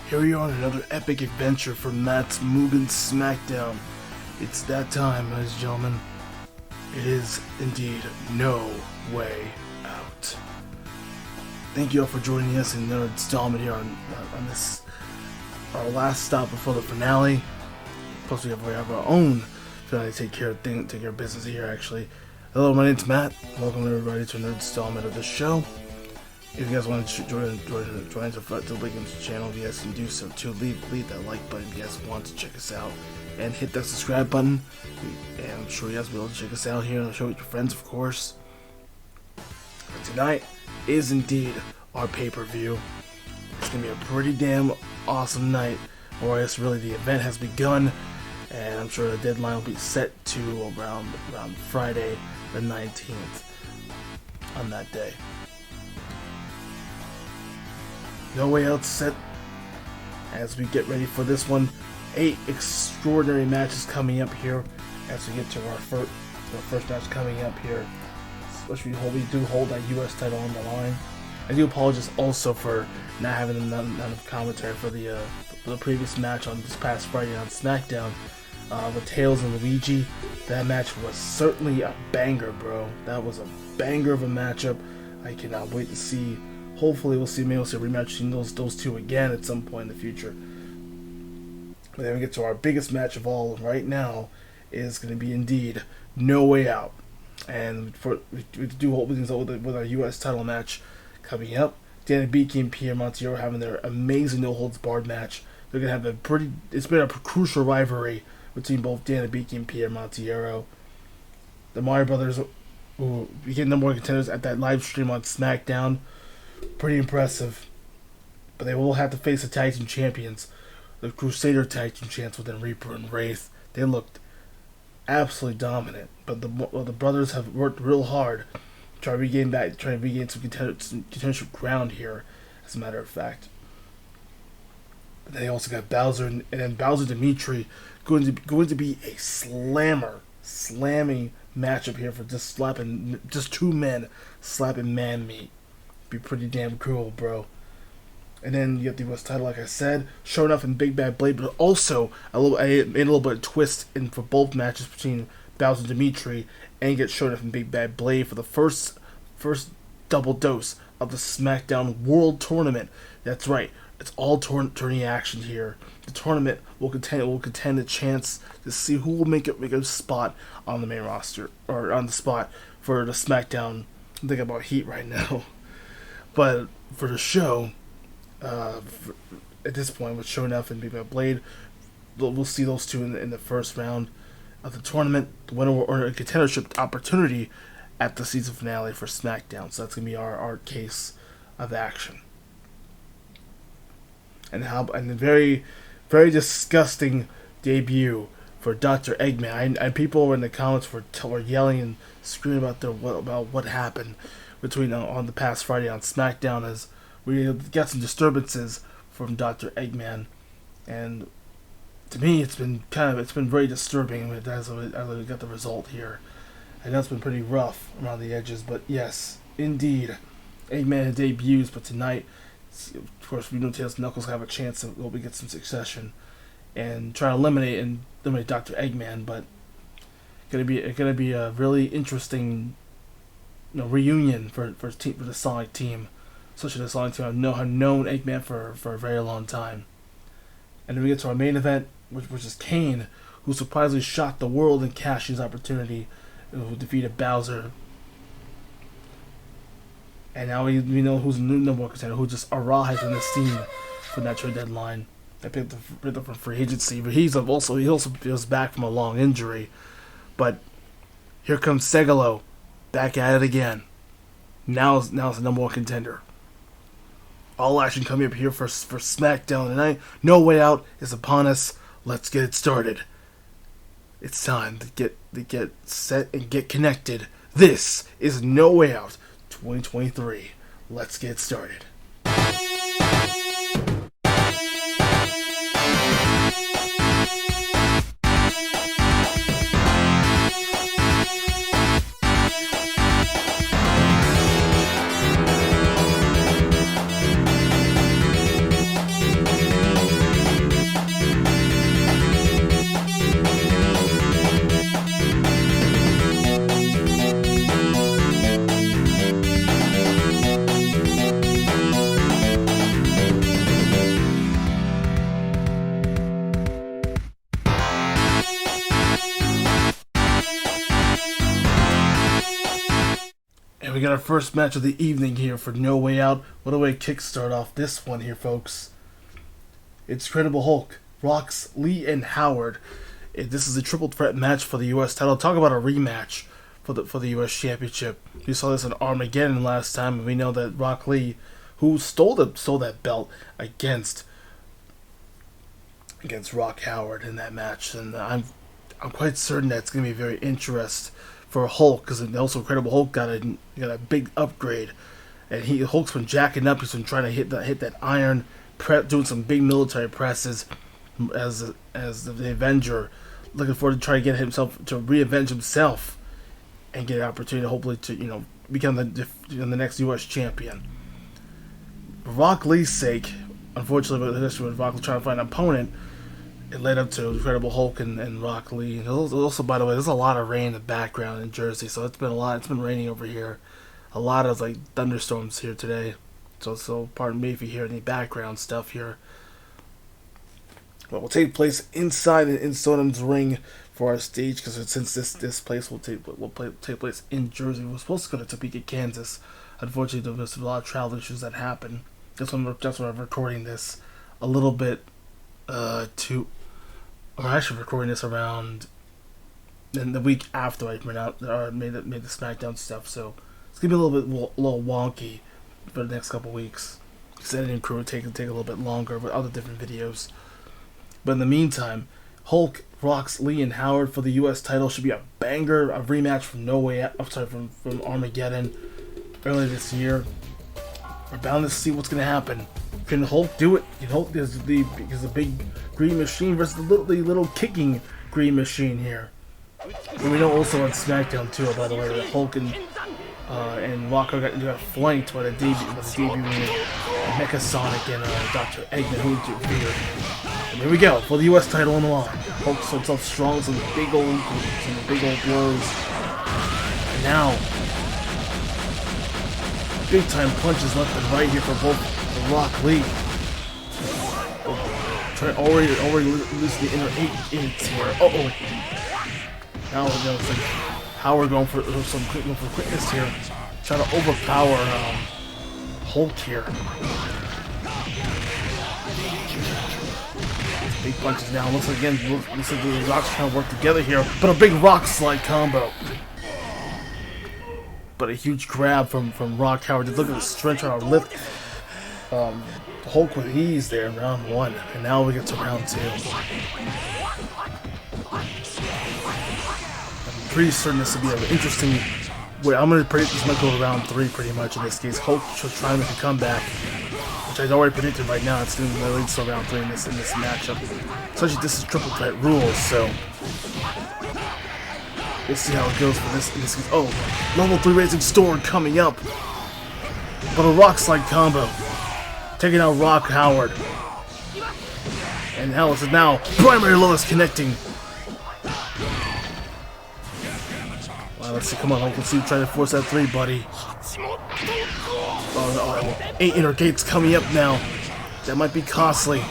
Here we are on another epic adventure for Matt's Mugen SmackDown. It's that time, ladies and gentlemen. It is indeed no way out. Thank you all for joining us in another installment here on this, our last stop before the finale. Plus we have our own finale to take care of business here actually. Hello, my name's Matt. Welcome everybody to another installment of this show. If you guys want to join the link in the channel, you guys can do so too. Leave that like button if you guys want to check us out, and hit that subscribe button. And I'm sure you guys will be able to check us out here and show it to your friends, of course. But tonight is indeed our pay-per-view. It's gonna be a pretty damn awesome night, or I guess really the event has begun, and I'm sure the deadline will be set to around Friday the 19th on that day. No way out set as we get ready for this one. 8 extraordinary matches coming up here as we get to our first match coming up here. Which we do hold that US title on the line. I do apologize also for not having none of commentary for the previous match on this past Friday on SmackDown with Tails and Luigi. That match was certainly a banger, bro. That was a banger of a matchup. I cannot wait to see. Hopefully maybe we'll see a rematch between those two again at some point in the future. But then we get to our biggest match of all right now is going to be indeed No Way Out. And we do hold things up with our US title match coming up. Hibiki and Pierre Montiero having their amazing no holds barred match. They're going to have it's been a crucial rivalry between both Hibiki and Pierre Montiero. The Mario brothers who became number one contenders at that live stream on SmackDown. Pretty impressive. But they will have to face the tag team champions, the Crusader tag team champs within Reaper and Wraith. They looked absolutely dominant. But the brothers have worked real hard to regain some contendership ground here, as a matter of fact. But they also got Bowser and then Bowser Dimitri going to be a slamming matchup here for just two men slapping man meat. Be pretty damn cool, bro. And then you get the US title, like I said, showing off in Big Bad Blade, but also I made a little bit of twist in for both matches between Bowser and Dimitri, and you get shown off in Big Bad Blade for the first double dose of the SmackDown World Tournament. That's right, it's all tourney action here. The tournament will contend a chance to see who will make a spot on the main roster, or on the spot for the SmackDown. I'm thinking about Heat right now. But for the show, at this point, with showing up in Big Bad Blade, we'll see those two in the first round of the tournament. The winner will earn a contendership opportunity at the season finale for SmackDown. So that's going to be our case of action. And the very, very disgusting debut for Dr. Eggman. And people in the comments were yelling and screaming about what happened between on the past Friday on SmackDown, as we got some disturbances from Dr. Eggman, and to me it's been very disturbing as we got the result here. I know it's been pretty rough around the edges, but yes, indeed, Eggman debuts. But tonight, of course, we know Tails and Knuckles have a chance to get some succession and try to eliminate Dr. Eggman. But it's gonna be a really interesting reunion for the Sonic team. Especially the Sonic team have known Eggman for a very long time. And then we get to our main event, which is Kane, who surprisingly shocked the world and cashed his opportunity, who defeated Bowser. And now we know who's the new number one contender, who just arrived in the scene for that trade deadline. I picked up from free agency, but he also feels back from a long injury. But here comes Segalo, back at it again. Now it's the number one contender. All action coming up here for SmackDown tonight. No Way Out is upon us. Let's get it started. It's time to get set and get connected. This is No Way Out 2023. Let's get started. got our first match of the evening here for No Way Out. What a way to kickstart off this one here, folks. It's Incredible Hulk, Rox, Lee, and Howard. This is a triple threat match for the U.S. title. Talk about a rematch for the U.S. Championship. We saw this in Armageddon last time, and we know that Rock Lee, who stole that belt against Rock Howard in that match, and I'm quite certain that it's going to be very interesting for Hulk, because also Incredible Hulk got a big upgrade, and Hulk's been jacking up. He's been trying to hit that iron, doing some big military presses as the Avenger, looking forward to trying to get himself to re-avenge himself and get an opportunity, hopefully, to become the next U.S. champion. For Rock Lee's sake, unfortunately, with Rock Lee trying to find an opponent, it led up to Incredible Hulk and Rock Lee. And also, by the way, there's a lot of rain in the background in Jersey, so it's been raining over here. A lot of thunderstorms here today. So pardon me if you hear any background stuff here. What will take place inside in Sodom's ring for our stage, because since this place will take place in Jersey, we're supposed to go to Topeka, Kansas. Unfortunately, there's a lot of travel issues that happen. That's why I'm recording this a little bit I'm actually recording this around in the week after I made the SmackDown stuff, so it's gonna be a little wonky for the next couple weeks. This editing crew will take a little bit longer with other different videos. But in the meantime, Hulk, Rox, Lee, and Howard for the U.S. title should be a banger, a rematch from from Armageddon earlier this year. We're bound to see what's gonna happen. Can Hulk do it? Can Hulk is the big green machine versus the little kicking green machine here? And we know also on SmackDown too, by the way, that Hulk and Walker got flanked by the debuting Mecha Sonic and Dr. Eggman, who interfered. And here we go for the U.S. title on the line. Hulk so himself strong, some big old blows, and now big time punches left and right here for both Rock Lee. Already losing the inner 8 here. Now it's like Howard going for quickness here, trying to overpower Hulk here. Big punches now. Looks like the Rocks trying to work together here, but a big rock slide combo. But a huge grab from Rock Howard. Just look at the strength trying to lift Hulk with ease there in round 1, and now we get to round 2. I'm pretty certain this will be an interesting. I'm going to predict this might go to round 3 pretty much in this case. Hulk should try to make a comeback, which I've already predicted right now. It's going to lead to round 3 in this matchup. Especially this is triple threat rules, so we'll see how it goes for this in this case. Oh, level 3 Raising Storm coming up, but a rock slide combo, taking out Rock Howard. And Alice is now primary lowest connecting. Well, let's see, come on, let's see, try to force that 3, buddy. Oh no, 8 inner gates coming up now. That might be costly.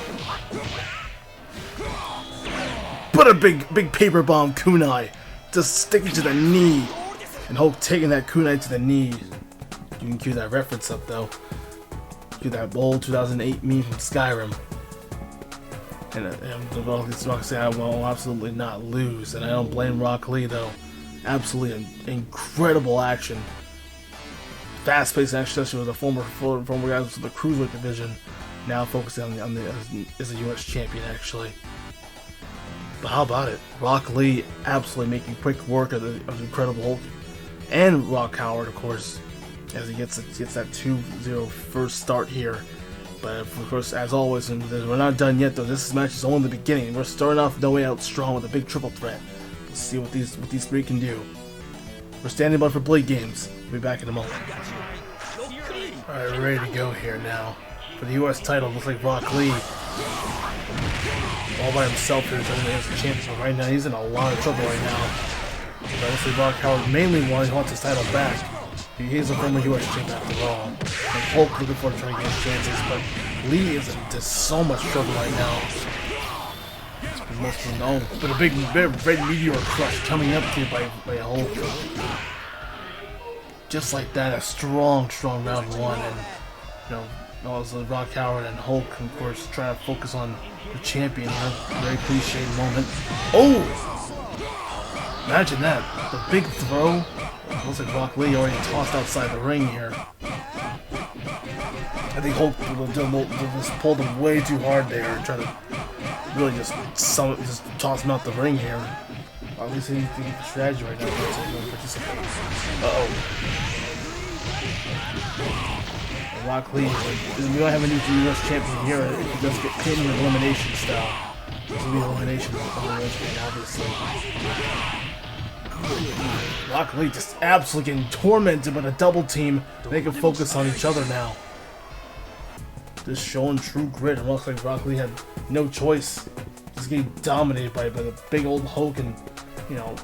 But a big paper bomb kunai, just sticking to the knee. And Hulk taking that kunai to the knee. You can cue that reference up though. Cue that old 2008 meme from Skyrim. And it's Rock saying, I will absolutely not lose. And I don't blame Rock Lee though. Absolutely incredible action. Fast-paced action, especially with a former guy from the Cruiserweight division, now focusing on as a U.S. champion actually. But how about it? Rock Lee absolutely making quick work of the Incredible Hulk and Rock Howard, of course, as he gets that 2-0 first start here. But of course, as always, and we're not done yet though. This match is only the beginning. We're starting off No Way Out strong with a big triple threat. Let's see what these 3 can do. We're standing by for Blade Games. We'll be back in a moment. Alright, we're ready to go here now. For the U.S. title, looks like Rock Lee all by himself here as the champion. Right now, he's in a lot of trouble right now. But looks like Rock Howard mainly wants his title back. He's a former U.S. champion after all. And Hulk looking forward to trying to get his chances, but Lee is in so much trouble right now. Most known, but a big red meteor crush coming up here by Hulk. just like that, a strong round one, and you know, it was Rock Howard and Hulk, of course, trying to focus on the champion here. Very cliche moment. Oh! Imagine that. The big throw. Looks like Rock Lee already tossed outside the ring here. I think Hulk just pulled him way too hard there, trying to really just toss him out the ring here. At least he thinks the strategy right now. Uh-oh. Rock Lee, we don't have a new US champion here. He does get pinned in elimination style. This will be elimination obviously. Rock Lee just absolutely getting tormented by the double team. They can focus on each other now. Just showing true grit. It looks like Rock Lee had no choice. Just getting dominated by the big old Hulk and, you know,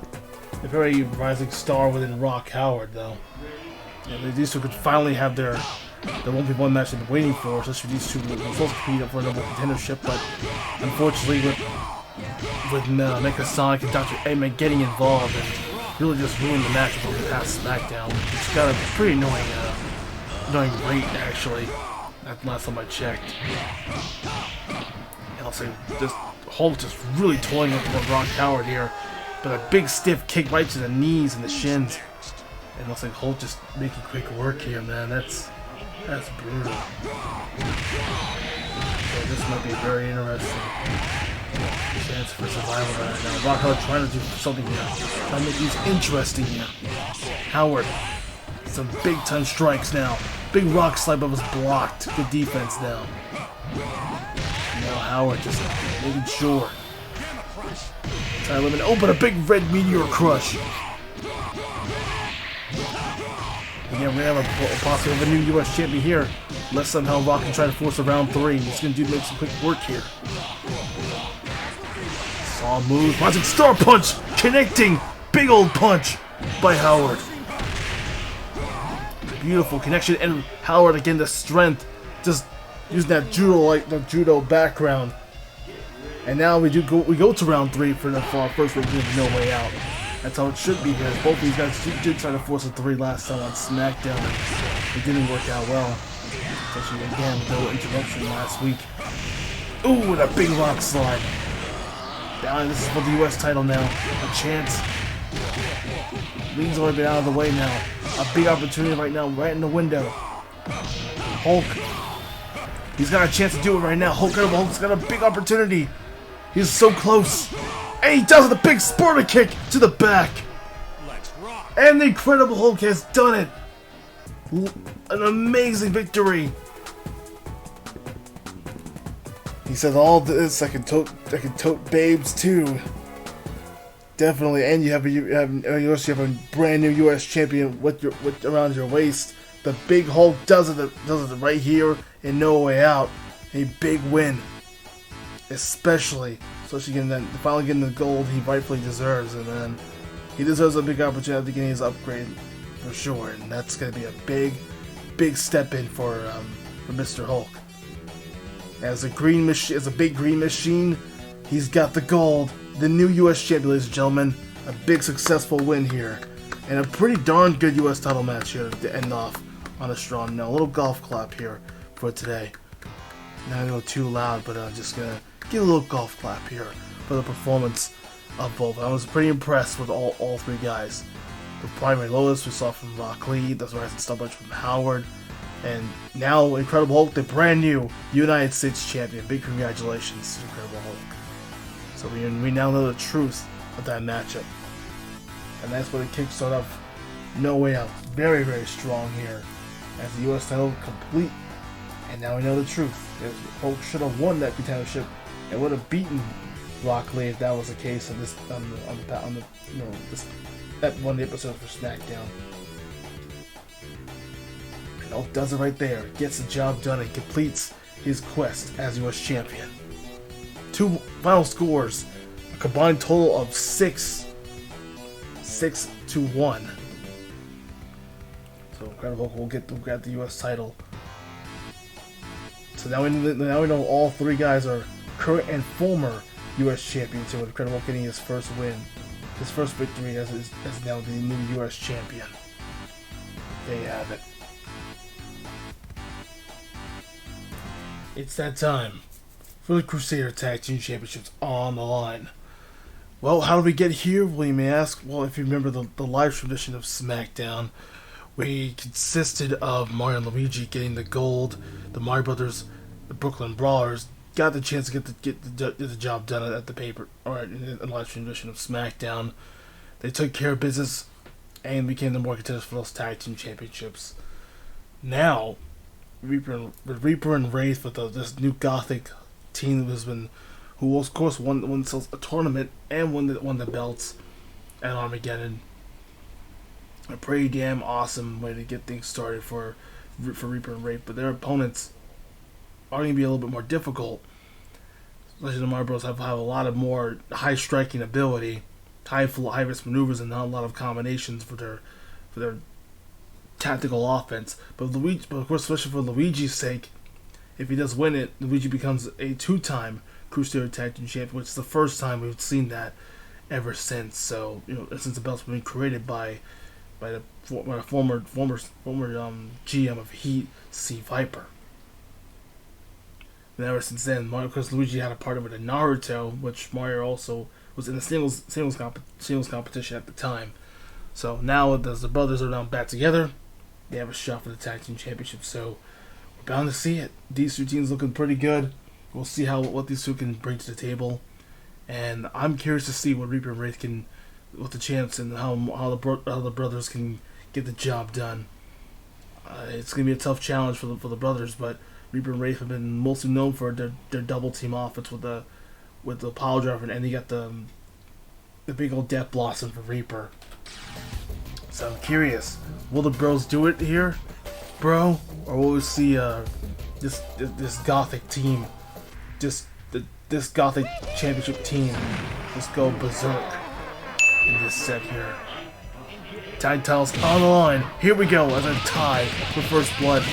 the very rising star within Rock Howard, though. And these two could finally have their 1v1 match they've been waiting for, especially these two were supposed to compete for a number contendership, but unfortunately with Mecha Sonic and Dr. Eggman getting involved and really just ruined the match from the past SmackDown. It's got a pretty annoying rate, actually. That's the last time I checked. And I'll say this Hulk just really toying with Rock Howard here, but a big stiff kick right to the knees and the shins. And it looks like Hulk just making quick work here, man. That's brutal. So this might be a very interesting chance for survival right now. Rock Howard trying to do something here. Trying to make these interesting here. Howard, some big time strikes now. Big rock slide, but was blocked. Good defense now. Now Howard just making sure. Trying to limit. Oh, but a big red meteor crush. Yeah, we have a possibly have a new US champion here. Unless somehow Rock can try to force a round 3. He's going to make some quick work here. Saw move. Watching Star Punch! Connecting! Big old punch by Howard. Beautiful connection. And Howard again, the strength. Just using that judo background. And now we go to round 3 for our first week of No Way Out. That's how it should be here. Both of these guys did try to force a 3 last time on SmackDown. It didn't work out well. Especially again with no interruption last week. Ooh, and a big rock slide. Down, this is for the US title now. A chance. Lee's already been out of the way now. A big opportunity right now, right in the window. Hulk. He's got a chance to do it right now. Hulk's got a big opportunity. He's so close. And he does it, a big Sparta kick to the back. And the Incredible Hulk has done it. An amazing victory. He says all this I can tote babes too. Definitely, and you also have a brand new US champion with around your waist. The big Hulk does it right here in No Way Out. A big win, especially finally getting the gold he rightfully deserves, and then he deserves a big opportunity to get his upgrade for sure, and that's going to be a big step in for Mr. Hulk. As a big green machine, he's got the gold, the new US champion, ladies and gentlemen. A big successful win here, and a pretty darn good US title match here to end off on a strong note. A little golf clap here for today. Not gonna go too loud, but I'm just gonna give a little golf clap here for the performance of both. I was pretty impressed with all 3 guys. The primary lowest we saw from Rock Lee, the rising star bunch from Howard, and now Incredible Hulk, the brand new United States champion. Big congratulations to Incredible Hulk. So we now know the truth of that matchup, and that's what it kicks off No Way Out. Very, very strong here as the US title complete. And now we know the truth. Hulk should have won that contendership and would have beaten Rock Lee if that was the case on this one of the episodes for SmackDown. And Hulk does it right there. Gets the job done and completes his quest as US champion. 2 final scores, a combined total of 6-1. So Incredible Hulk will grab the US title. So now we know all 3 guys are current and former US champions. So Incredible Hulk getting his first win, his first victory as now the new US champion. there you have it. It's that time for the Crusader Tag Team Championships on the line. Well, how did we get here? Well, you may ask. Well, if you remember the live tradition of SmackDown, we consisted of Mario and Luigi getting the gold. The Mario Brothers, the Brooklyn Brawlers, got the chance to get the job done at the paper or in the live tradition of SmackDown. They took care of business and became the more contenders for those tag team championships. Now, Reaper and Wraith with this new Gothic team who of course won a tournament and won the belts at Armageddon. A pretty damn awesome way to get things started for Reaper and Wraith, but their opponents are going to be a little bit more difficult. Especially the Mario Bros have a lot of more high striking ability, high risk maneuvers, and not a lot of combinations for their tactical offense. But of course, especially for Luigi's sake, if he does win it, Luigi becomes a 2-time Crusader Tag Team Champion, which is the first time we've seen that ever since. So, since the belt's been created by the former GM of Heat, C. Viper. And ever since then, of course, Luigi had a partner with Naruto, which Mario also was in a singles competition at the time. So now, as the brothers are now back together, they have a shot for the Tag Team Championship. So we're bound to see it. These two teams looking pretty good. We'll see what these two can bring to the table, and I'm curious to see what Reaper and Wraith can, with the champs, and how the brothers can get the job done. It's gonna be a tough challenge for the brothers, but Reaper and Wraith have been mostly known for their double team offense with the pile driver, and you got the big old Death Blossom for Reaper. So I'm curious, will the bros do it here, bro, or will we see this Gothic team, this Gothic championship team, just go berserk in this set here? Tag titles on the line. Here we go as a tie for first blood.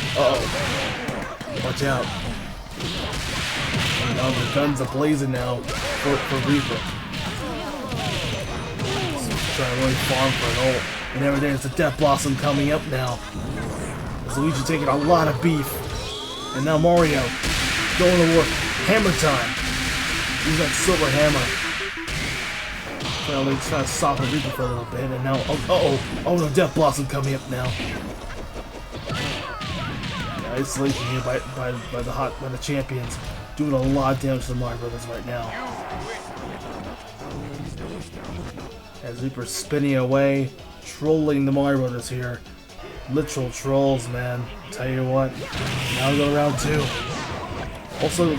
Watch out. Now the guns are blazing now for Reaper. Trying to really farm for an ult. And every day it's a Death Blossom coming up now. As Luigi taking a lot of beef. And now Mario going to work. Hammer time. He's got Silver Hammer. Well, they try to soften Reaper for a little bit. And now, no, Death Blossom coming up now. Isolation here by the champions, doing a lot of damage to the Mario Brothers right now. As Reaper's spinning away, trolling the Mario Brothers here. Literal trolls, man. Tell you what. Now we go to round 2. Also,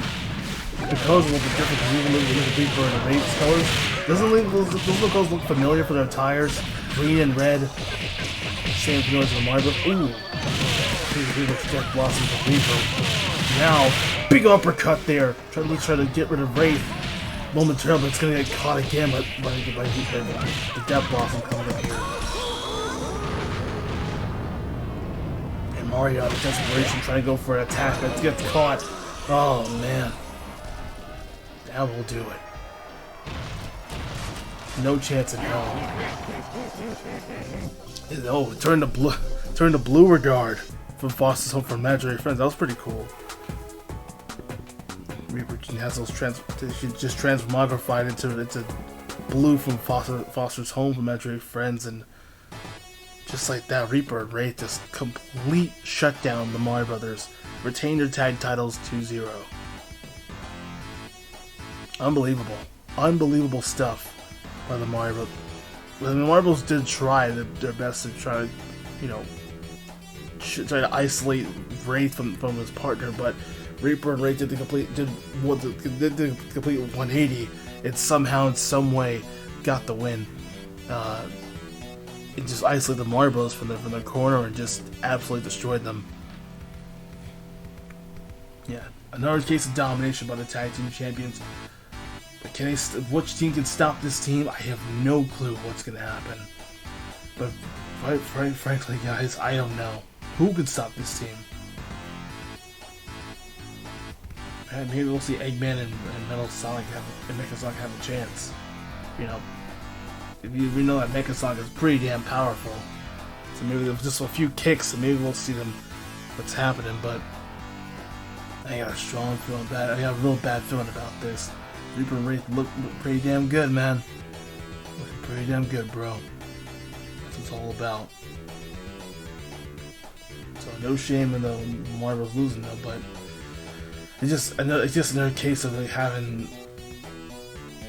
because of the difference even with the Reaper and the Wraith's colors, doesn't those colors look familiar for their attires? Green and red. Same familiar to the Mario Brothers. Ooh. Death Blossom for Reaper. Now, big uppercut there. Trying to get rid of Wraith momentarily, but it's going to get caught again by the Death Blossom coming up here. And Mario out of desperation trying to go for an attack, but gets caught. Oh man. That will do it. No chance in hell. Oh, turn to blue regard. From Foster's Home for Imaginary Friends. That was pretty cool. Reaper has those just transmogrified into blue from Foster's Home for Imaginary Friends, and just like that, Reaper and Wraith just complete shutdown the Mario Brothers, retain their tag titles 2-0. Unbelievable stuff by the Mario Brothers. The Mario Brothers did try their best to try to, try to isolate Wraith from his partner, but Reaper and Wraith did the complete 180. It somehow, in some way, got the win. It just isolated the Mario Bros from their corner and just absolutely destroyed them. Yeah, another case of domination by the tag team champions. But which team can stop this team? I have no clue what's gonna happen. But frankly, guys, I don't know. Who can stop this team? And maybe we'll see Eggman and Metal Sonic and Mecha Sonic have a chance. We know that Mecha Sonic is pretty damn powerful. So maybe there's just a few kicks, and maybe we'll see them what's happening. But I got a strong feeling bad. I got a real bad feeling about this. Reaper and Wraith look pretty damn good, man. Looking pretty damn good, bro. That's what it's all about. So no shame in the Montero's losing though, but it's just another case of like having.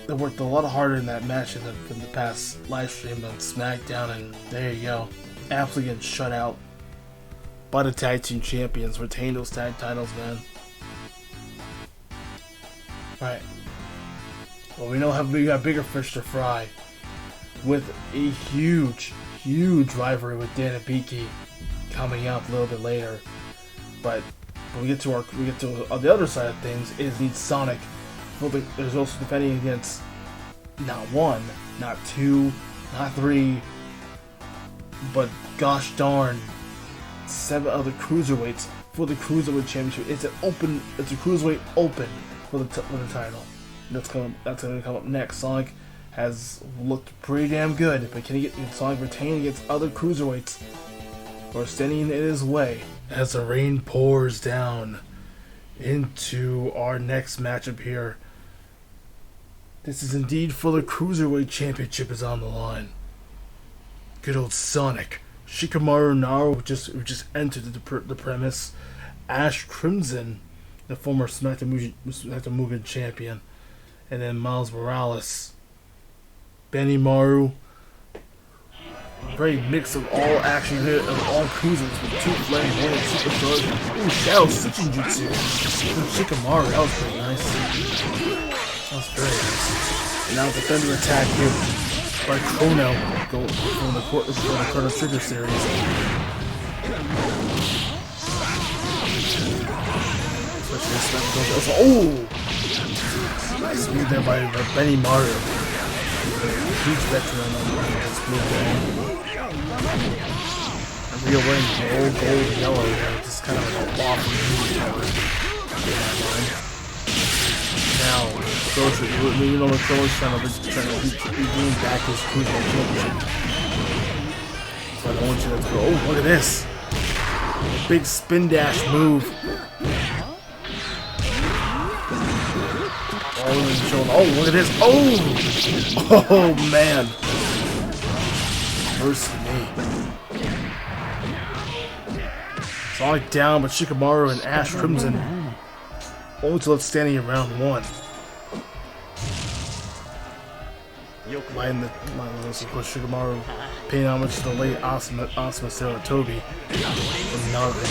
They worked a lot harder in that match in the past live stream on SmackDown, and there you go. Absolutely getting shut out by the tag team champions. Retain those tag titles, man. Alright. Well, we know we got bigger fish to fry with a huge rivalry with Dan Hibiki coming up a little bit later. But when we get to on the other side of things, is needs Sonic. There's also defending against not one, not two, not three, but gosh darn 7 other cruiserweights for the Cruiserweight Championship. It's a Cruiserweight Open for the title. That's going to come up next. Sonic has looked pretty damn good, but can Sonic retain against other cruiserweights or standing in his way as the rain pours down into our next matchup here? This is indeed for the Cruiserweight Championship is on the line. Good old Sonic. Shikamaru Naru who just entered the premise. Ash Crimson, the former SmackDown Mugen champion. And then Miles Morales. Benny Maru. Great mix of all action here of all cruisers with 2 flames, 1 superstars. Ooh, Shadow switching jutsu. Shikamaru, that was pretty nice. That was very nice. And now the Thunder attack here by Chrono from the Chrono Trigger series. Oh! Nice move there by Benny Maru. Huge veteran on this blue game. And we are wearing gold, yellow there. Just kind of like a waft of now, you know, Cro's trying to regain back his Cruiserweight Championship. So I don't want you to go, oh, look at this. Big spin dash move. Oh, look at this. Oh, man. Mercy me. Sonic down, but Shikamaru and Ash Crimson only to left standing in round 1. Of course, Shikamaru paying homage to the late Asuma Saratobi and Naruto.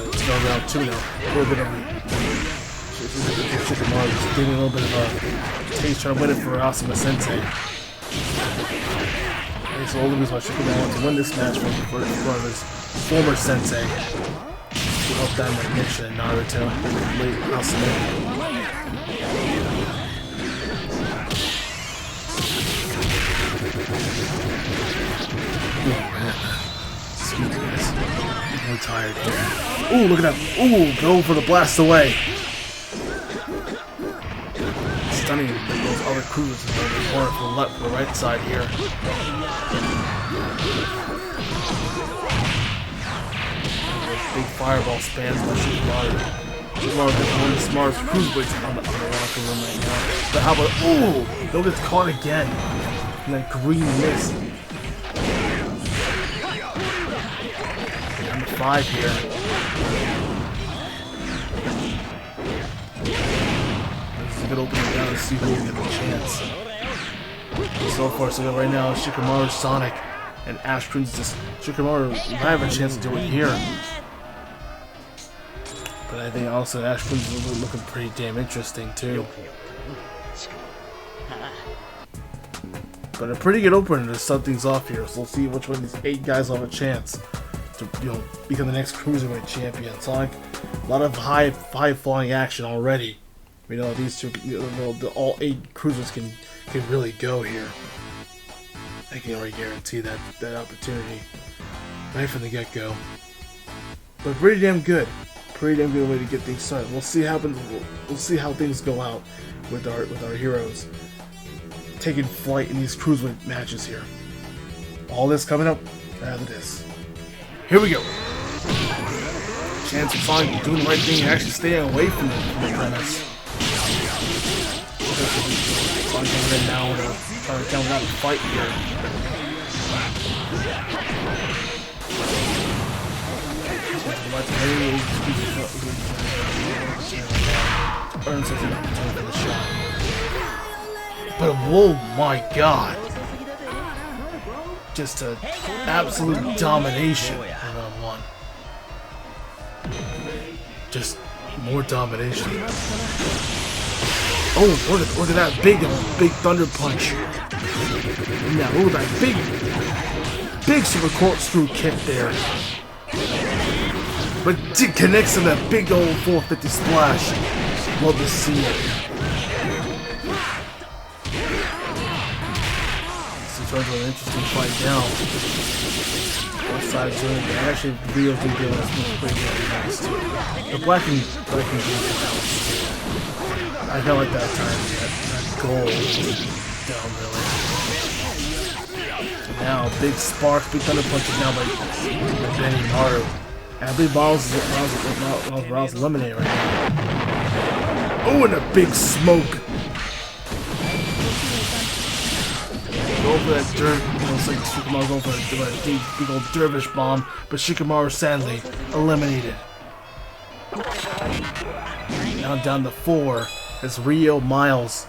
It's now round 2 now. A little bit of Shikamaru just giving a little bit of a taste, trying to win it for Asuma Sensei. And so all the reason why Shikamaru wants to win this match for his former sensei. To help down my mission in Naruto, late Asuma. Oh man. Excuse me guys. I'm really tired here. Ooh, look at that. Ooh, go for the blast away. Stunning those other cruisers in the corner for the right side here. Big fireball spans by Shikamaru. Shikamaru is one of the smartest cruiserweights on the locker room right now. But how about, ooh, they'll get caught again in that green mist. Number 5 here. This is a good opening down to see who will get the chance. So far, so right now, Shikamaru, Sonic, and Ash Crimson. Shikamaru might have a chance to do it here. But I think also Ash Crimson is looking pretty damn interesting too. But a pretty good opener to start things off here. So we'll see which one of these 8 guys will have a chance to become the next Cruiserweight champion. So like a lot of high flying action already. We know these two, all 8 cruisers can really go here. I can already guarantee that opportunity right from the get-go. But pretty damn good. Pretty damn good way to get things started. We'll see how things go out with our heroes taking flight in these cruiserweight matches here. All this coming up after this. Here we go. Chance of Sonic doing the right thing and actually staying away from the premise. Sonic coming in now trying to count out the fight here. Earns an opportunity for the shot. But whoa my god. Just an absolute domination in round one. Just more domination. Oh, look at that big thunder punch. Now, look at that big super corkscrew kick there. But it connects to that big old 450 splash. Love to see it. This is an interesting fight now. Both sides doing it. Actually, Rio did give us pretty good nice too. The black and green balance. I felt like that time that goal down really. Now, big spark, big thunder punches now by Benny Maru. And I believe Miles is eliminated right now. Oh, and a big smoke. Go for that dirt. Looks like Shikamaru going for a big old dervish bomb, but Shikamaru sadly eliminated. Now down to 4. It's Rio, Miles,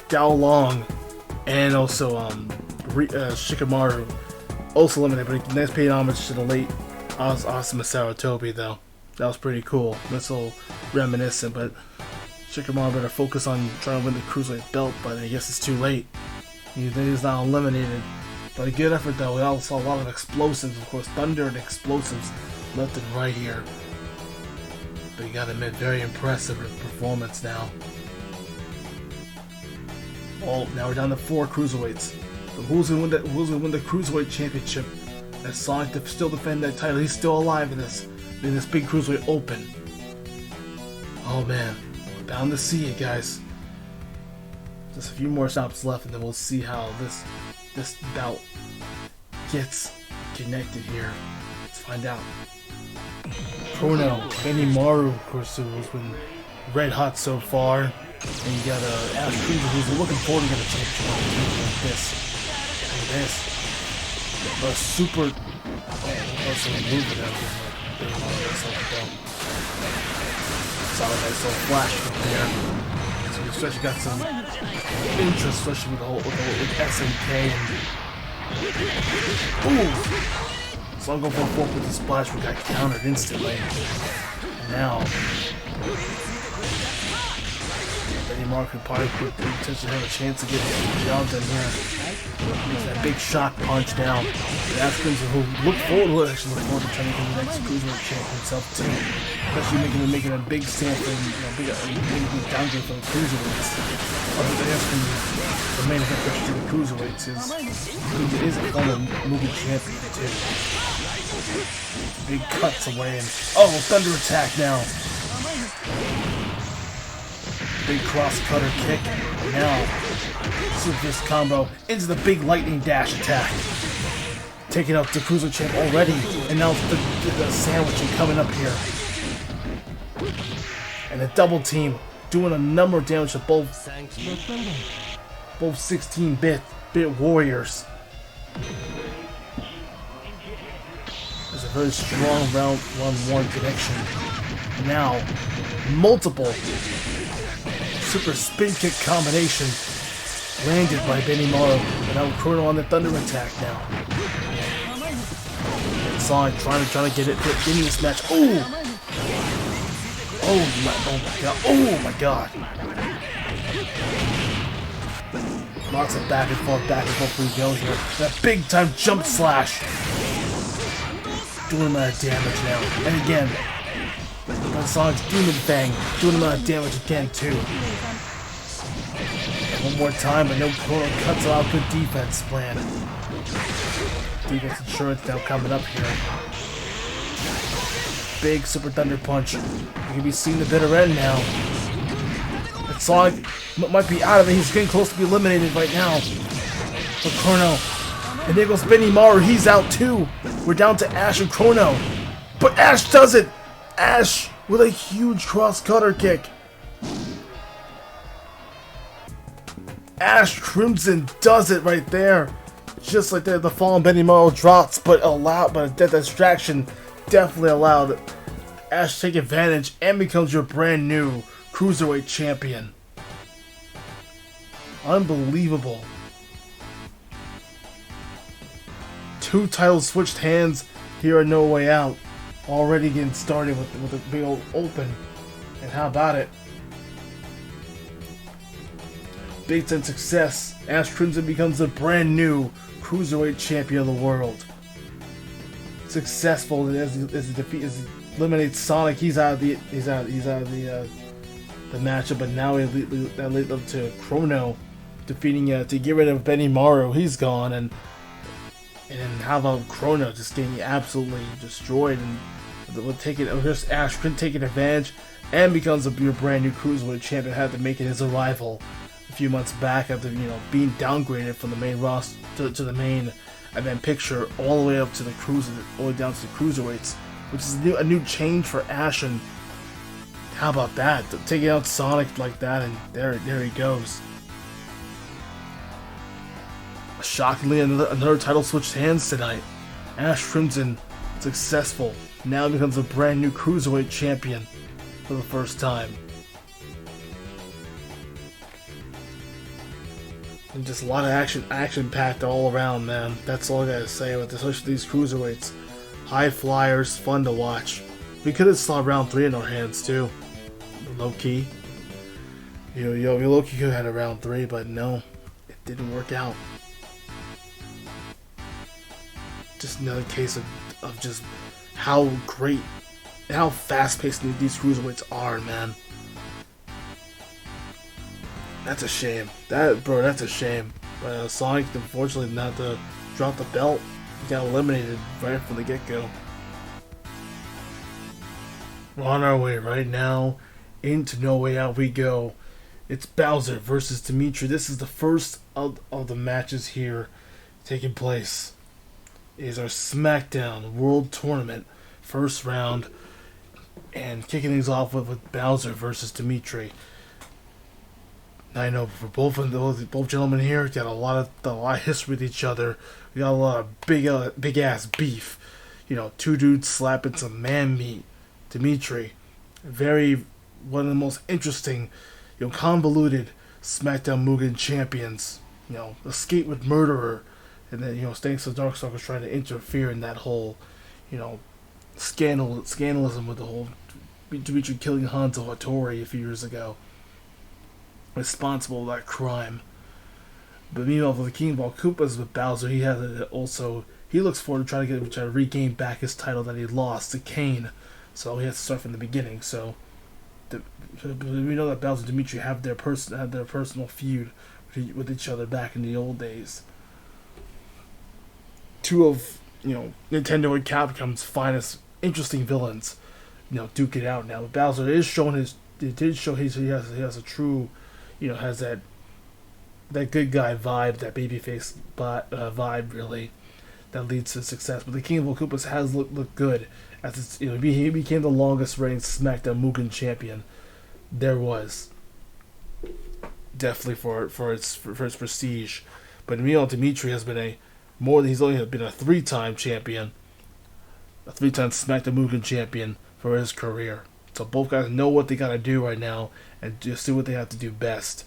Dao Long, and also Shikamaru also eliminated. But nice paid homage to the late Asuma Saratobi though. That was pretty cool. That's a little reminiscent, but Shikamaru better focus on trying to win the Cruiserweight belt, but I guess it's too late. He's not eliminated. But a good effort though. We also saw a lot of explosives, of course, thunder and explosives left and right here. But you gotta admit, very impressive performance now. Oh, now we're down to 4 Cruiserweights. So who's gonna win the Cruiserweight Championship? As Sonic to still defend that title. He's still alive in this big Cruiserweight Open. Oh man, bound to see it, guys. Just a few more stops left, and then we'll see how this bout gets connected here. Let's find out. Chrono, Benny Maru, of course, who's been red hot so far. And you got Ash Cruiser, who's looking forward to get a championship like this. Look at this. A super. Also move it out. Saw a nice little flash from there. So you especially got some interest, especially with SNK and. Ooh! So I'm going for a 450 splash, we got countered instantly. And now, Benny Maru could probably potentially have a chance to get the job done here. There's that big shock punch down. The Africans who look forward to trying to get the next Cruiserweight champ himself too. Especially making a big stand for big downgrade for the Cruiserweights. Although the African, the main event for the Cruiserweights is a former Mugen champion too. Big cuts away and thunder attack now. Big cross cutter kick. Now super this combo into the big lightning dash attack. Taking out the Cruiser champ already, and now the sandwiching coming up here. And a double team doing a number of damage to both 16-bit warriors. There's a very strong round 1 connection. Now, multiple super spin kick combination landed by Benny Maru. And now Chrono on the thunder attack now. And Sonic trying to get in this match. Oh my god. Lots of back and forth we go here. That big time jump slash. Doing a lot of damage now. And again, Sonic's Demon Fang doing a lot of damage again too. And one more time, but no Chrono cuts out. Good defense plan. Defense insurance now coming up here. Big super thunder punch. You can be seeing the bitter end now. And Sonic might be out of it. He's getting close to be eliminated right now. for Chrono. And there goes Benny Maru, he's out too. We're down to Ash and Chrono. But Ash does it! Ash with a huge cross-cutter kick. Ash Crimson does it right there. Just like that, the fallen Benny Maru drops, but that distraction definitely allowed Ash to take advantage and becomes your brand new Cruiserweight champion. Unbelievable. 2 titles switched hands here at No Way Out. Already getting started with a big old open. And how about it? Big time success. Ash Crimson becomes the brand new Cruiserweight champion of the world. Successful as he eliminates Sonic. He's out of the matchup, but now that leads up to Chrono defeating to get rid of Benny Maru. He's gone, and how about Chrono just getting absolutely destroyed, and we'll take it. Just Ash taking advantage and becomes your brand new Cruiserweight champion. Had to make it his arrival a few months back after being downgraded from the main roster to the main event picture all the way up to the all the way down to the Cruiserweights, which is a new change for Ash. And how about that? Taking out Sonic like that, and there he goes. Shockingly, another title switched hands tonight. Ash Crimson, successful, now becomes a brand new Cruiserweight champion for the first time. And just a lot of action packed all around, man. That's all I gotta say with especially these Cruiserweights. High flyers, fun to watch. We could have saw round 3 in our hands too. Low key. We low key could have had a round 3, but no, it didn't work out. Just another case of just how great and how fast-paced these Cruiserweights are, man. That's a shame. That's a shame. But Sonic, unfortunately, not to drop the belt. He got eliminated right from the get-go. We're on our way right now. Into No Way Out we go. It's Bowser versus Dimitri. This is the first of the matches here taking place. It is our SmackDown World Tournament first round, and kicking things off with Bowser versus Dimitri. Now, I know for both gentlemen here, got a lot of history with each other. We got a lot of big ass beef. 2 dudes slapping some man meat. Dimitri, one of the most interesting, convoluted SmackDown Mugen champions. Escape with murderer, and then thanks to Darkstalkers trying to interfere in that whole, scandalism with the whole Dimitri killing Hanzo Hattori a few years ago. Responsible for that crime. But meanwhile, for the King of All Koopas with Bowser, he looks forward to trying to regain back his title that he lost to Kane. So he has to start from the beginning. So we know that Bowser and Dimitri have their personal feud with each other back in the old days. 2 of Nintendo and Capcom's finest, interesting villains, duke it out now. But Bowser he has a true, has that good guy vibe, that babyface vibe, really, that leads to success. But the King of All Koopas has looked good as he became the longest reigning SmackDown Mugen champion there was. Definitely for its prestige. But meanwhile, Dimitri has been he's only been a 3-time champion, a 3-time SmackDown Mugen champion for his career. So both guys know what they gotta do right now and just do what they have to do best.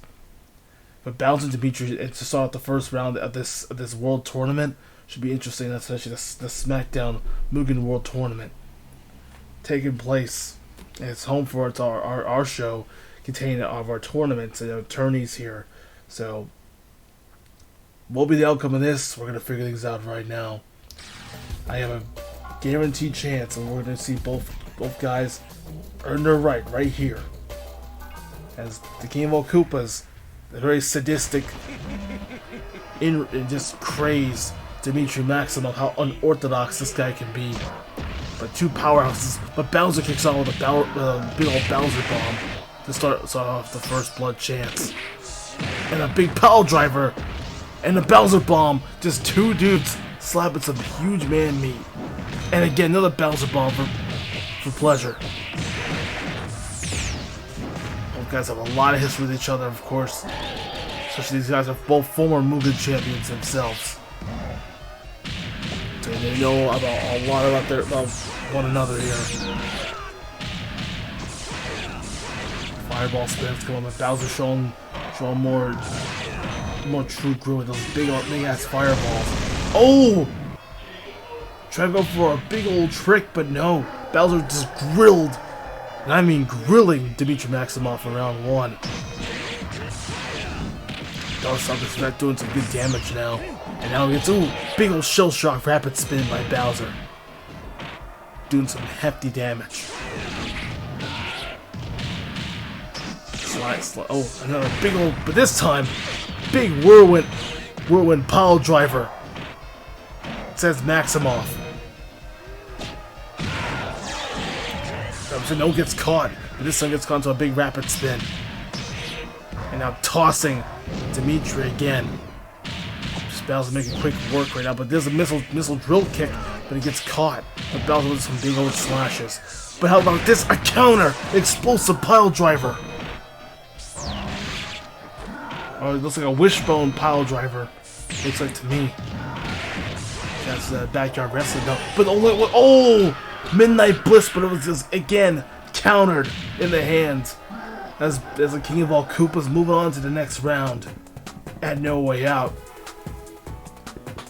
But Bowser and Dimitri, to start the first round of this World Tournament, should be interesting. That's actually the SmackDown Mugen World Tournament taking place. And it's home for our show containing of our tournaments and attorneys here. So what will be the outcome of this? We're going to figure things out right now. I have a guaranteed chance, and we're going to see both guys earn their right here. As the King of All Koopas, the very sadistic, just crazed Dimitri Maximoff, how unorthodox this guy can be. But 2 powerhouses. But Bowser kicks on with a big old Bowser bomb to start off the first blood chance. And a big power driver. And the Bowser Bomb. Just two dudes slapping some huge man meat. And again, another Bowser Bomb for pleasure. Both guys have a lot of history with each other, of course. Especially these guys are both former Mugen champions themselves. So they know about a lot about one another here. Fireball spins going with Bowser showing more true grit with those big ass fireballs. Oh! Try to go for a big old trick, but no. Bowser just grilled, and I mean grilling, Dmitry Maximoff in round 1. Bowser's not doing some good damage now. And now he gets, ooh, big old shell shock rapid spin by Bowser. Doing some hefty damage. Slide. Oh, another big old, but this time, big whirlwind pile driver. It says Maximoff. So no gets caught, but this time gets caught into a big rapid spin. And now tossing Dmitry again. Just Bowser making quick work right now, but there's a missile drill kick, but he gets caught. But Bowser with some big old slashes. But how about this? A counter! Explosive pile driver! Oh, it looks like a wishbone pile driver. Looks like to me. That's backyard wrestling though. But oh! Midnight Bliss, but it was just, again, countered in the hands. As the King of all Koopas moving on to the next round. At No Way Out.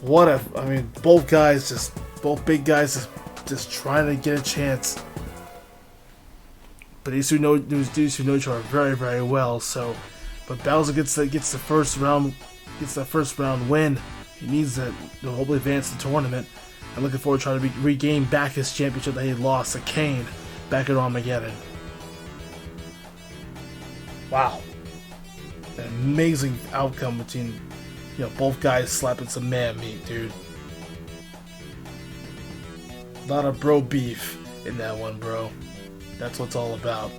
What if, I mean, both big guys just trying to get a chance. But these dudes who know each other very, very well, so. But Bowser gets the first round win. He needs to hopefully advance the tournament. I'm looking forward to trying to regain back his championship that he lost to Kane back at Armageddon. Wow. An amazing outcome between, both guys slapping some man meat, dude. A lot of bro beef in that one, bro. That's what it's all about.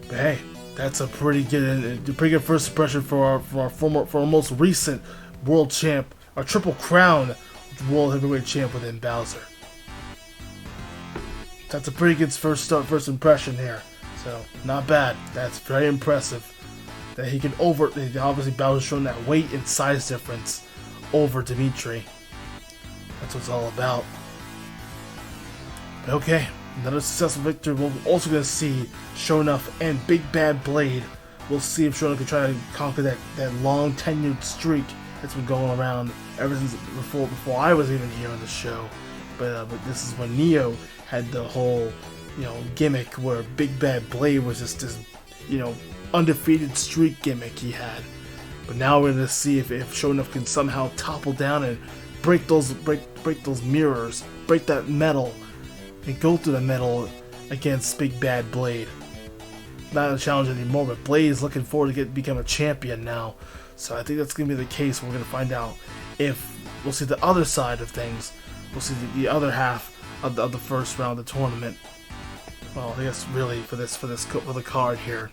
But hey, that's a pretty good first impression for our most recent world champ, our Triple Crown World Heavyweight Champ within Bowser. That's a pretty good first impression here. So, not bad. That's very impressive. That he can obviously Bowser's shown that weight and size difference over Dmitry. That's what it's all about. But okay, another successful victory. We're also going to see Shonuff and Big Bad Blade. We'll see if Shonuff can try to conquer that long tenured streak that's been going around ever since before I was even here on the show. But this is when Neo had the whole gimmick where Big Bad Blade was just this undefeated streak gimmick he had. But now we're gonna see if Shonuff can somehow topple down and break those mirrors, break that metal, and go through the metal against Big Bad Blade. Not a challenge anymore, but Blade is looking forward to become a champion now. So I think that's going to be the case. We're going to find out if we'll see the other side of things. We'll see the other half of the first round of the tournament. Well, I guess really for the card here.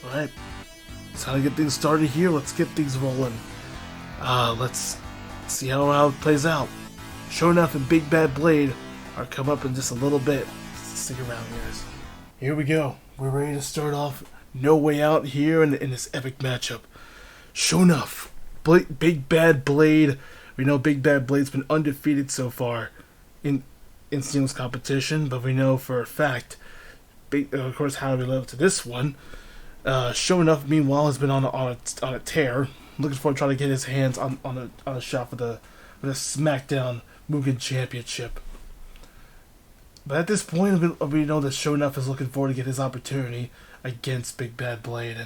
All right, it's time to get things started here. Let's get things rolling. Let's see how it plays out. Shonuff and Big Bad Blade are coming up in just a little bit. Stick around, guys. Here we go. We're ready to start off No Way Out here in this epic matchup. Shonuff, Big Bad Blade. We know Big Bad Blade's been undefeated so far in singles competition, but we know for a fact, of course, how we live up to this one. Shonuff, meanwhile, has been on a tear. Looking forward to trying to get his hands on a shot for the SmackDown Mugen Championship. But at this point, we know that Shonuff is looking forward to get his opportunity against Big Bad Blade.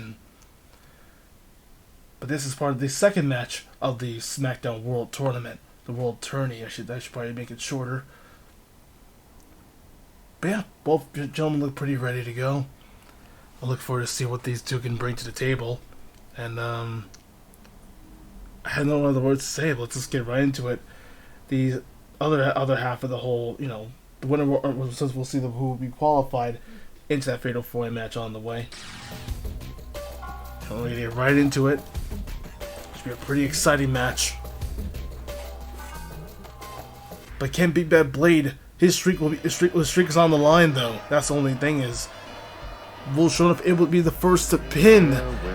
But this is part of the second match of the SmackDown World Tournament. The World Tourney. I should probably make it shorter. But yeah, both gentlemen look pretty ready to go. I look forward to see what these two can bring to the table. And I have no other words to say, but let's just get right into it. The other half of the whole, the winner, we'll see who will be qualified into that Fatal 4-Way match on the way. We're gonna get right into it. Should be a pretty exciting match. But can't beat Bad Blade. His streak is on the line though. That's the only thing is, will show up able to be the first to pin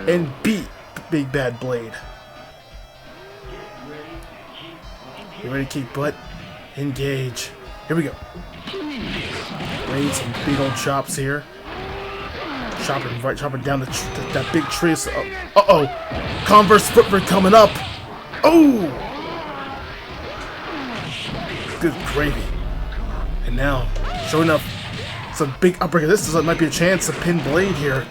and beat Big Bad Blade. Get ready to kick butt. Engage. Here we go. Laying some big old chops here. Chopping down that big tree. Uh-oh. Converse footprint coming up. Oh! Good gravy. And now, sure enough, some big uppercut. This might be a chance to pin Blade here.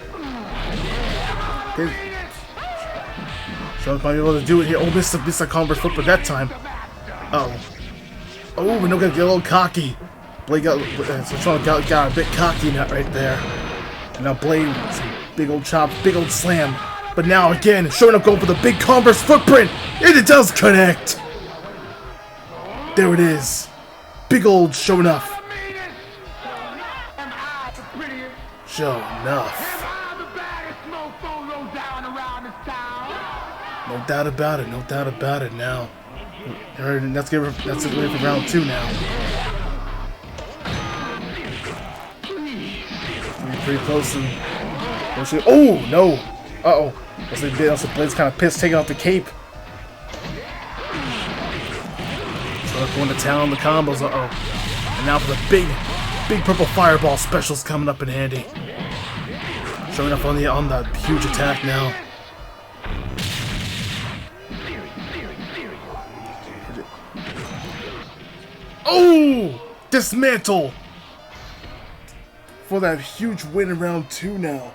Sean might be able to do it here. Oh, missed a Converse footprint that time. Oh, we're not gonna get a little cocky. Blade got a bit cocky right there. And now Blade, some big old chop, big old slam. But now again, showing up going for the big Converse footprint, and it does connect. There it is, big old show enough. Show enough. No doubt about it. No doubt about it. Now. That's it for round 2 now. Pretty close to. Oh no! Uh oh. Also, Blade's kind of pissed taking off the cape. So going to town on the combos. Uh oh. And now for the big purple fireball specials coming up in handy. Showing up on the huge attack now. Oh! Dismantle! For that huge win in round 2 now.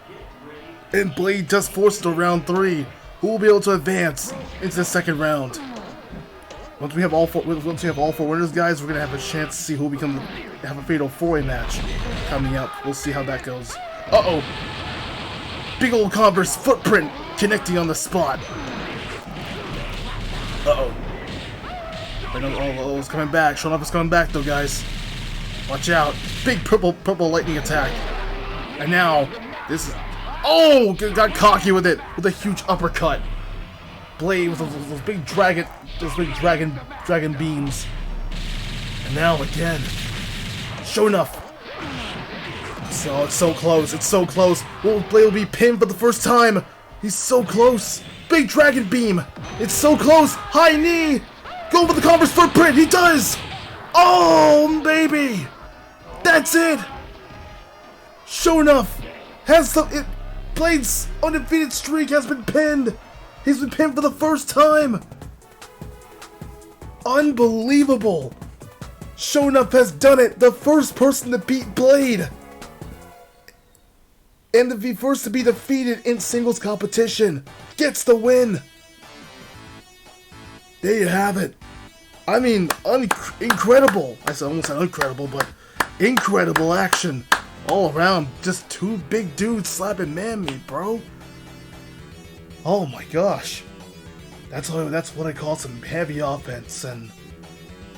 And Blade does force it to round 3. Who will be able to advance into the second round? Once we have all four winners, guys, we're gonna have a chance to see who will have a fatal 4-way match coming up. We'll see how that goes. Uh-oh! Big old Converse footprint connecting on the spot. Uh-oh. It's coming back. Showing up is coming back though, guys. Watch out. Big purple lightning attack. And now, this is... Oh! Got cocky with it. With a huge uppercut. Blade with those big dragon beams. And now again. Sure enough. So it's so close. It's so close. Blade will be pinned for the first time. He's so close. Big dragon beam. It's so close. High knee. Going for the Converse footprint. He does. Oh, baby. That's it. Sure enough. Blade's undefeated streak has been pinned. He's been pinned for the first time. Unbelievable. Sure enough has done it. The first person to beat Blade. And the first to be defeated in singles competition gets the win. There you have it. I mean, incredible. I almost said incredible, but incredible action all around. Just 2 big dudes slapping man-meat, bro. Oh my gosh. That's what I call some heavy offense. And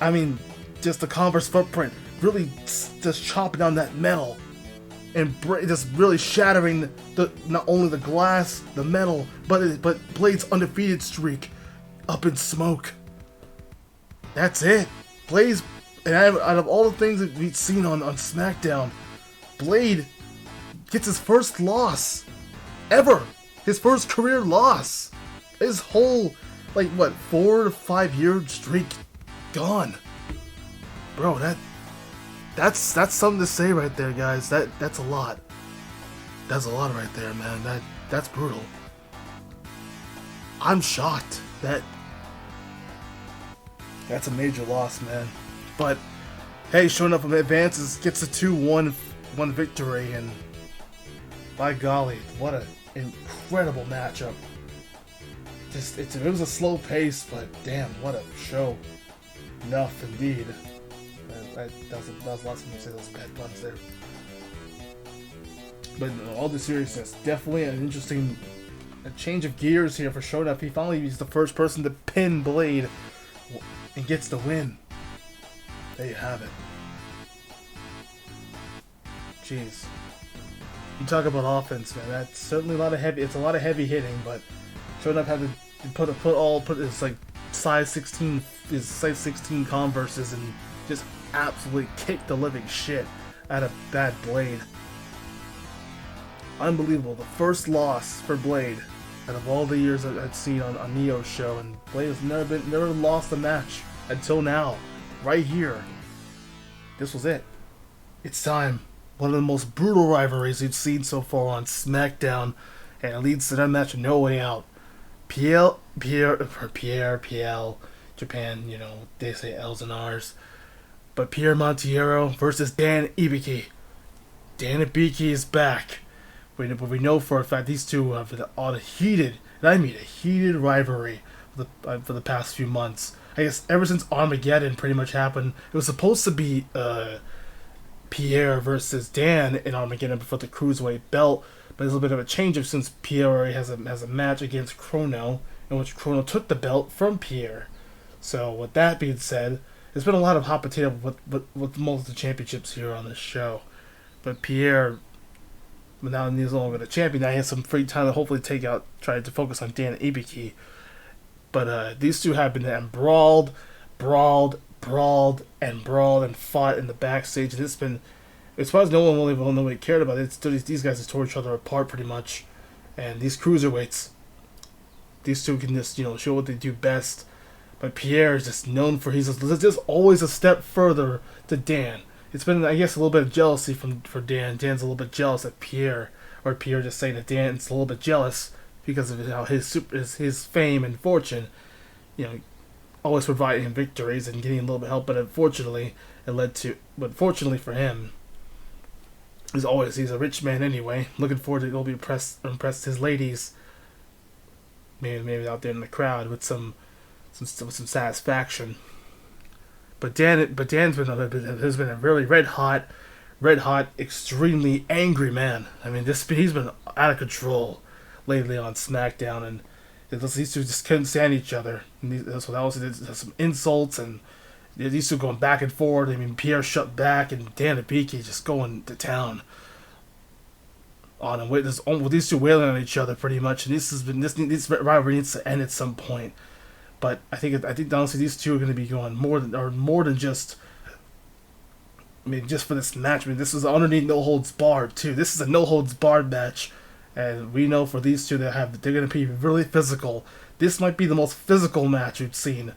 I mean, just the Converse footprint really just chopping on that metal and just really shattering not only the glass, the metal, but Blade's undefeated streak up in smoke. That's it. Blade's, and out of all the things that we've seen on SmackDown, Blade gets his first loss ever. His first career loss. His whole, 4 to 5 year streak gone. Bro, that's something to say right there, guys. That's a lot. That's a lot right there, man. That's brutal. I'm shocked. That's a major loss, man. But hey, showing up advances, gets a 2-1 victory, and by golly, what an incredible matchup. It was a slow pace, but damn, what a show. Enough indeed. That was lots of me say those bad puns there. But in all the seriousness, definitely an interesting change of gears here for Shonuff. He finally is the first person to pin Blade and gets the win. There you have it. Jeez. You talk about offense, man. That's certainly a lot of heavy. It's a lot of heavy hitting, but sure enough, had to put his like size 16 Converses and just absolutely kick the living shit out of that Blade. Unbelievable. The first loss for Blade out of all the years I'd seen on Neo's show, and Blade has never lost a match until now. Right here. This was it. It's time. One of the most brutal rivalries we've seen so far on SmackDown, and it leads to that match of No Way Out. Pierre, Japan, you know, they say L's and R's. But Pierre Montiero versus Dan Hibiki. Dan Hibiki is back. But we know for a fact these two have been on a heated, and I mean a heated rivalry for the past few months. I guess ever since Armageddon pretty much happened. It was supposed to be Pierre versus Dan in Armageddon for the Cruiserweight belt, but there's a little bit of a change up since Pierre already has a match against Chrono, in which Chrono took the belt from Pierre. So with that being said, there's been a lot of hot potato with most of the championships here on this show. But Pierre, now he's no longer the champion. Now he has some free time to hopefully try to focus on Dan Hibiki. But these two have been brawled, and fought in the backstage. And it's been, as far as no one really cared about it, these guys just tore each other apart pretty much. And these cruiserweights, these two can just, you know, show what they do best. But Pierre is just known for, he's just always a step further to Dan. It's been, I guess, a little bit of jealousy for Dan. Dan's a little bit jealous of Pierre, or Pierre just saying that Dan's a little bit jealous because of how his fame and fortune, you know, always providing him victories and getting a little bit of help. But unfortunately, fortunately for him, he's a rich man anyway. Looking forward to he'll be impressed his ladies, maybe out there in the crowd with some satisfaction. But Dan's has been a really red hot, extremely angry man. I mean, he's been out of control lately on SmackDown, and these two just couldn't stand each other. And that's what else did. Some insults, and these two going back and forth. I mean, Pierre shut back, and Dan Hibiki just going to town on him. With these two wailing on each other pretty much. And this rivalry needs to end at some point. But I think honestly these two are going to be going more than just. I mean, just for this match. I mean, this is underneath no holds barred too. This is a no holds barred match, and we know for these two they're going to be really physical. This might be the most physical match we've seen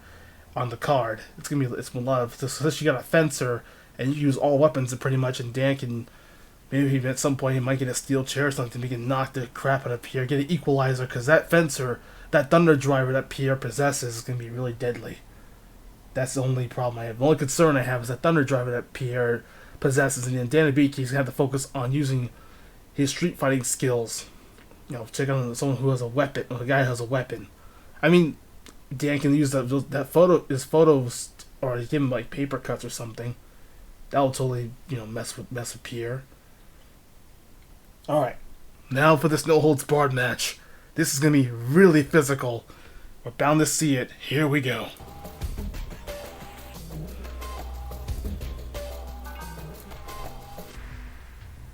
on the card. It's been a lot of, especially you got a fencer and you use all weapons pretty much, and Dan can maybe at some point he might get a steel chair or something. He can knock the crap out of Pierre, get an equalizer, because that fencer, that thunder driver that Pierre possesses is going to be really deadly. That's the only problem I have. The only concern I have is that thunder driver that Pierre possesses, and then Dan Hibiki is going to have to focus on using his street fighting skills. You know, check on someone who has a weapon, or a guy who has a weapon. I mean, Dan can use his photos, or give him like paper cuts or something. That will totally, you know, mess with Pierre. All right, now for this no holds barred match. This is going to be really physical. We're bound to see it. Here we go.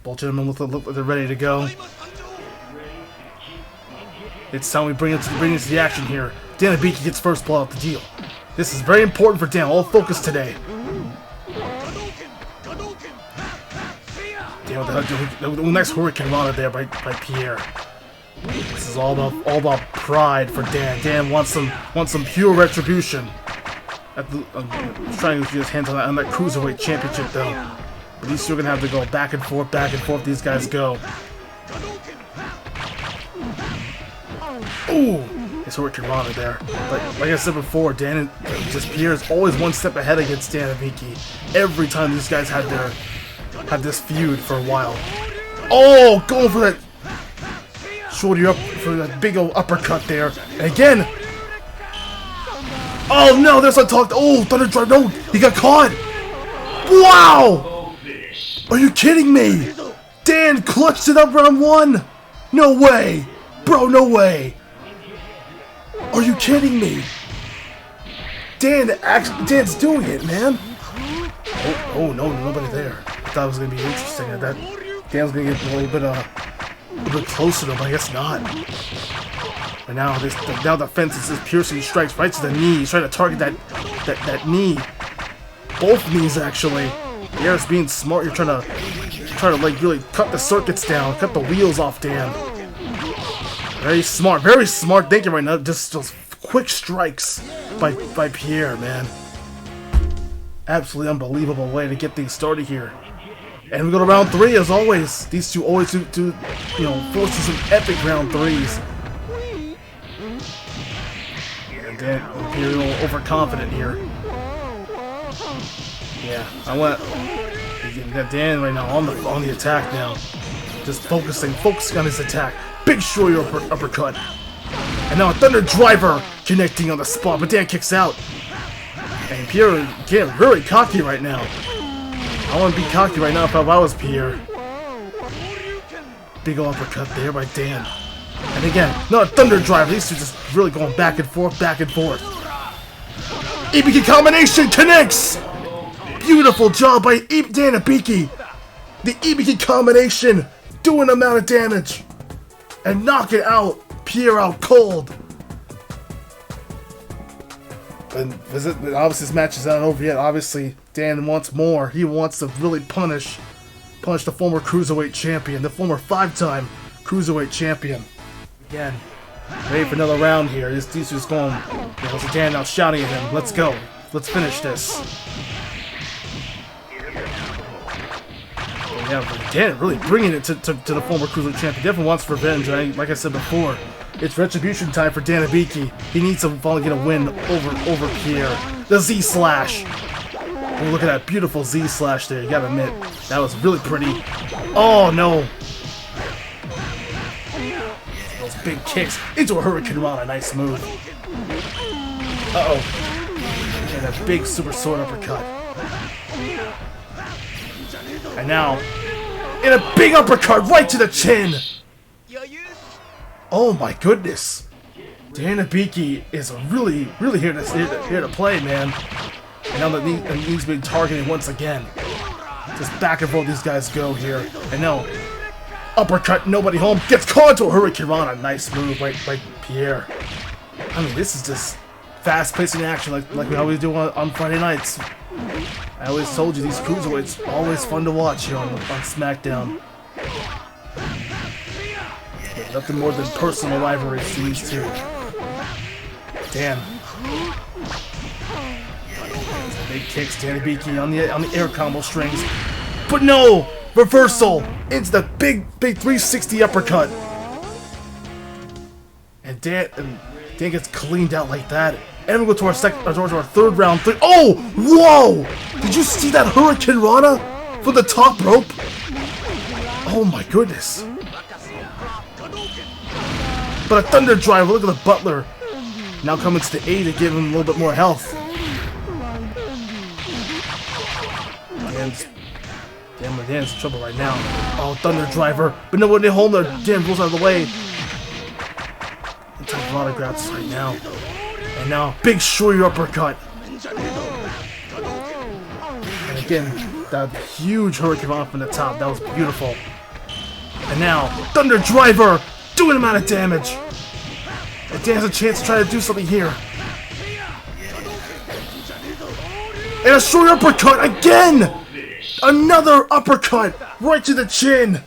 Both gentlemen look like they're ready to go. It's time we bring it to the action here. Dan Hibiki gets first blood out the deal. This is very important for Dan. All focus today. The next Hurricane Rana there by Pierre. This is all about pride for Dan. Dan wants some pure retribution. Trying to get his hands on that Cruiserweight championship though. But these two are gonna have to go back and forth. These guys go. Ooh, it's Hurricane Rana there. But like I said before, Pierre is always one step ahead against Dan Hibiki. Every time these guys had this feud for a while. Oh, going for that shorty up for that big old uppercut there. And again. Oh no, there's a talk. Oh, Thunder Drive. No, he got caught. Wow. Are you kidding me? Dan clutched it up round one. No way. Bro, no way. Are you kidding me? Dan's doing it, man. Oh no, nobody there. I thought it was gonna be interesting at that. Dan's gonna get a little bit closer to him, but I guess not. But now now the fence is just piercing strikes right to the knee. He's trying to target that knee. Both knees actually. Pierre's being smart. You're trying to like really cut the circuits down, cut the wheels off Dan. Very smart thinking right now. Just those quick strikes by Pierre, man. Absolutely unbelievable way to get things started here. And we go to round 3 as always. These two always do you know, force some epic round 3s. And Dan Pierre a little overconfident here. Yeah, I want. You got Dan right now on the attack now, just focusing on his attack. Big shoulder uppercut, and now a Thunder Driver connecting on the spot, but Dan kicks out. And Pierre getting really cocky right now. I want to be cocky right now if I was Pierre. Big uppercut there by Dan, and again, no Thunder Driver. These two just really going back and forth, back and forth. Hibiki combination connects. Beautiful job by Dan Hibiki. The Hibiki combination doing an amount of damage and knocking out Pierre out cold. And obviously this match is not over yet. Obviously Dan wants more. He wants to really punish the former Cruiserweight champion, the former 5-time Cruiserweight champion. Again, ready for another round here. These dude's just going. So Dan now shouting at him. Let's go. Let's finish this. Yeah, Dan really bringing it to the former Cruiserweight champion. Definitely wants revenge. Like I said before, it's retribution time for Dan Hibiki. He needs to finally get a win over Pierre. The Z Slash. Oh, look at that beautiful Z Slash there. You gotta admit, that was really pretty. Oh no! Those big kicks into a Hurricane Rana. Nice move. And a big super sword uppercut. And now, in a big uppercut right to the chin! Oh my goodness! Dan Hibiki is really here to play, man. And now the knee's being targeted once again. Just back and forth these guys go here. And now, uppercut, nobody home. Gets caught into a Hurricane Rana. Nice move by Pierre. I mean, this is just fast-paced action like we always do on Friday nights. I always told you, these Cruiserweights always fun to watch here on SmackDown. Nothing more than personal rivalries to these two. Dan. Big kicks, Dan Hibiki on the air combo strings. But no! Reversal! Into the big 360 uppercut. And Dan gets cleaned out like that. And we go to our third round. Oh! Whoa! Did you see that Hurricane Rana for the top rope? Oh my goodness. But a Thunder Driver, look at the Butler. Now coming to the aid to give him a little bit more health. Dan's in trouble right now. Oh, Thunder Driver. But no one home there. Dan rolls out of the way. Into the autographs right now. And now, big shoulder uppercut. And again, that huge Hurricane Rana from the top. That was beautiful. And now, Thunder Driver doing a amount of damage. And Dan has a chance to try to do something here. And a short uppercut again! Another uppercut right to the chin.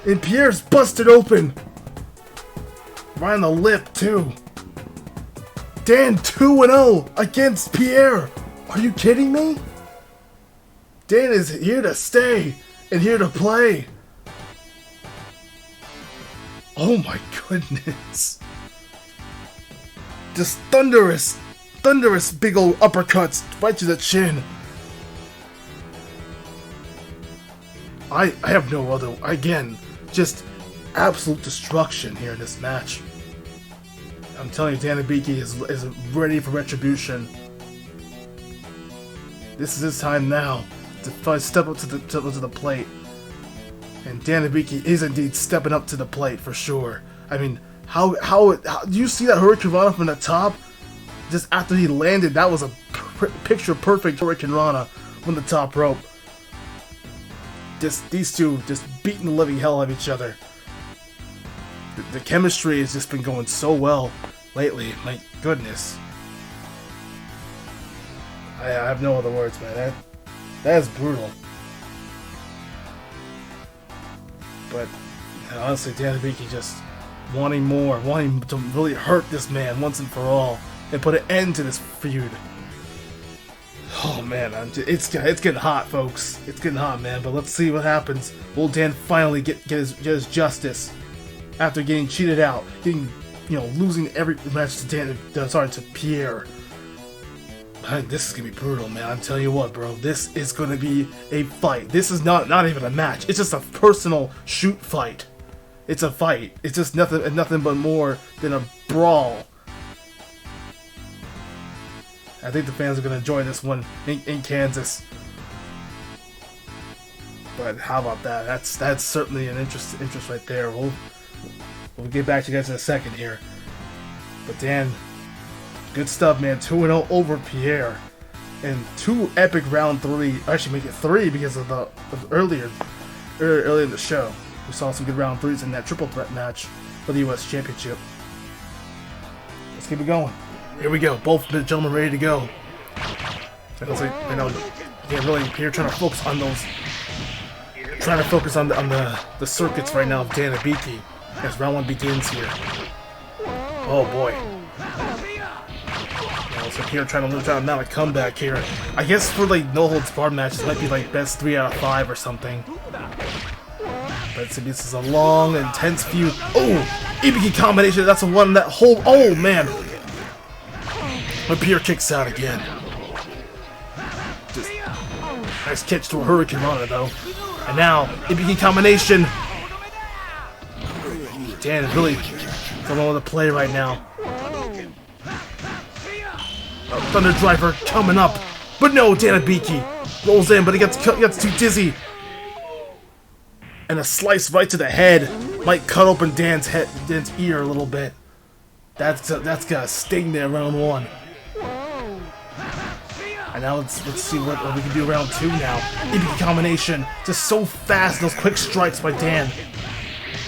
And Pierre's busted open. Right on the lip, too. Dan 2-0 against Pierre. Are you kidding me? Dan is here to stay and here to play. Oh my goodness. Just thunderous big old uppercuts right to the chin. I have no other, again, just absolute destruction here in this match. I'm telling you, Dan Hibiki is ready for retribution. This is his time now to step up to the plate. And Dan Hibiki is indeed stepping up to the plate for sure. I mean, how do you see that Hurricane Rana from the top? Just after he landed, that was a picture perfect Hurricane Rana from the top rope. these two just beating the living hell out of each other. The chemistry has just been going so well lately. My goodness. I have no other words, man. That is brutal. But honestly, Dan Hibiki just wanting more, wanting to really hurt this man once and for all, and put an end to this feud. Oh man, it's getting hot, folks. It's getting hot, man. But let's see what happens. Will Dan finally get his justice after getting cheated out, losing every match to Pierre? This is gonna be brutal, man. I'm telling you what, bro. This is gonna be a fight. This is not even a match. It's just a personal shoot fight. It's a fight. It's just nothing but more than a brawl. I think the fans are gonna enjoy this one in Kansas. But how about that? That's certainly an interest right there. We'll get back to you guys in a second here. But Dan, good stuff, man. 2-0 over Pierre, and 2 epic round 3. Actually, make it 3 because of earlier in the show. We saw some good round 3s in that triple threat match for the U.S. Championship. Let's keep it going. Here we go. Both gentlemen ready to go. It looks like, really Pierre trying to focus on those. Trying to focus on the circuits right now of Dan Hibiki as round 1 begins here. Oh boy. So Pierre trying to mount a comeback here. I guess for like no holds barred matches, it might be like best 3 out of 5 or something. But this is a long, intense feud. Oh, Hibiki combination. That's the one that hold. Oh man. But Pierre kicks out again. Just nice catch to a Hurricane Runner though. And now Hibiki combination. Dan is really going with the play right now. Thunder Driver coming up, but no, Dan Hibiki rolls in, but he gets too dizzy, and a slice right to the head might cut open Dan's ear a little bit. That's gonna sting there, round 1. And now let's see what we can do round 2 now. Hibiki combination, just so fast, those quick strikes by Dan.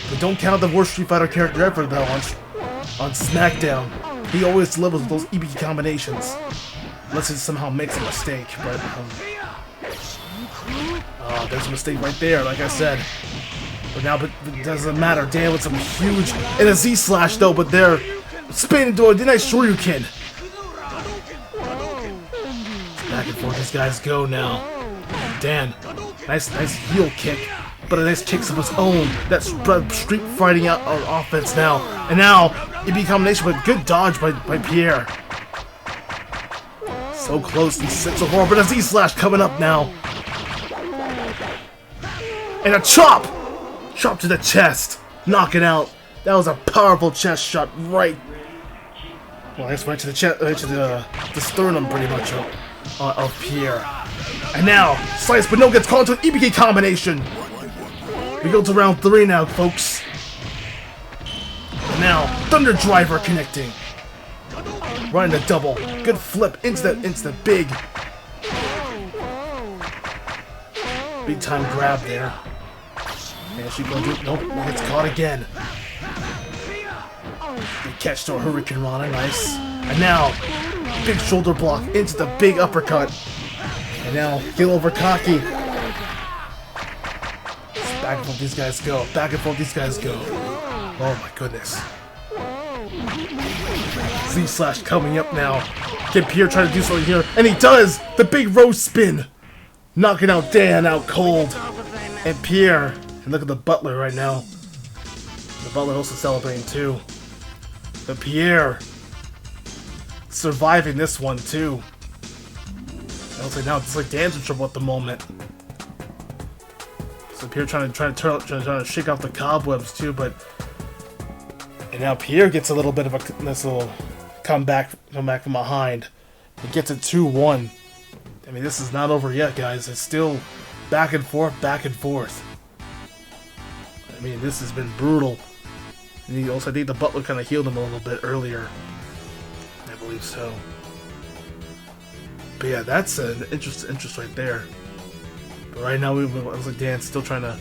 But don't count the worst Street Fighter character ever though on SmackDown. He always delivers those Hibiki combinations, unless he somehow makes a mistake. But there's a mistake right there, like I said. But now, it doesn't matter. Dan with some huge and a Z slash though, but they're spinning into a nice Shoryuken. Back and forth, these guys go now. Dan, nice heel kick, but a nice kicks of his own. That's street fighting out offense now, and now Hibiki combination, but good dodge by Pierre. So close, he sits so far, but a Z slash coming up now, and a chop to the chest, knocking out. That was a powerful chest shot, right. Well, I guess right to the chest, right to the sternum, pretty much of Pierre. And now slice, but no, gets caught into an Hibiki combination. We go to round 3 now, folks. And now Thunder Driver connecting, right into double. Good flip into the big time grab there. And she going to nope, gets caught again. Good catch to a Hurricane Rana, nice. And now big shoulder block into the big uppercut. And now Gil over Kaki. Back and forth these guys go. Back and forth these guys go. Oh my goodness. Z slash coming up now. Can Pierre try to do something here? And he does! The big roast spin! Knocking out Dan out cold. And Pierre. And look at the Butler right now. The Butler also celebrating too. But Pierre surviving this one too. Also now it's like Dan's in trouble at the moment. So Pierre trying to shake off the cobwebs too, but and now Pierre gets a little bit of a nice little comeback from behind. He gets it 2-1. I mean, this is not over yet, guys. It's still back and forth, back and forth. I mean, this has been brutal. And he also, I think the Butler kind of healed him a little bit earlier. I believe so. But yeah, that's an interest right there. But right now, it looks like Dan's still trying to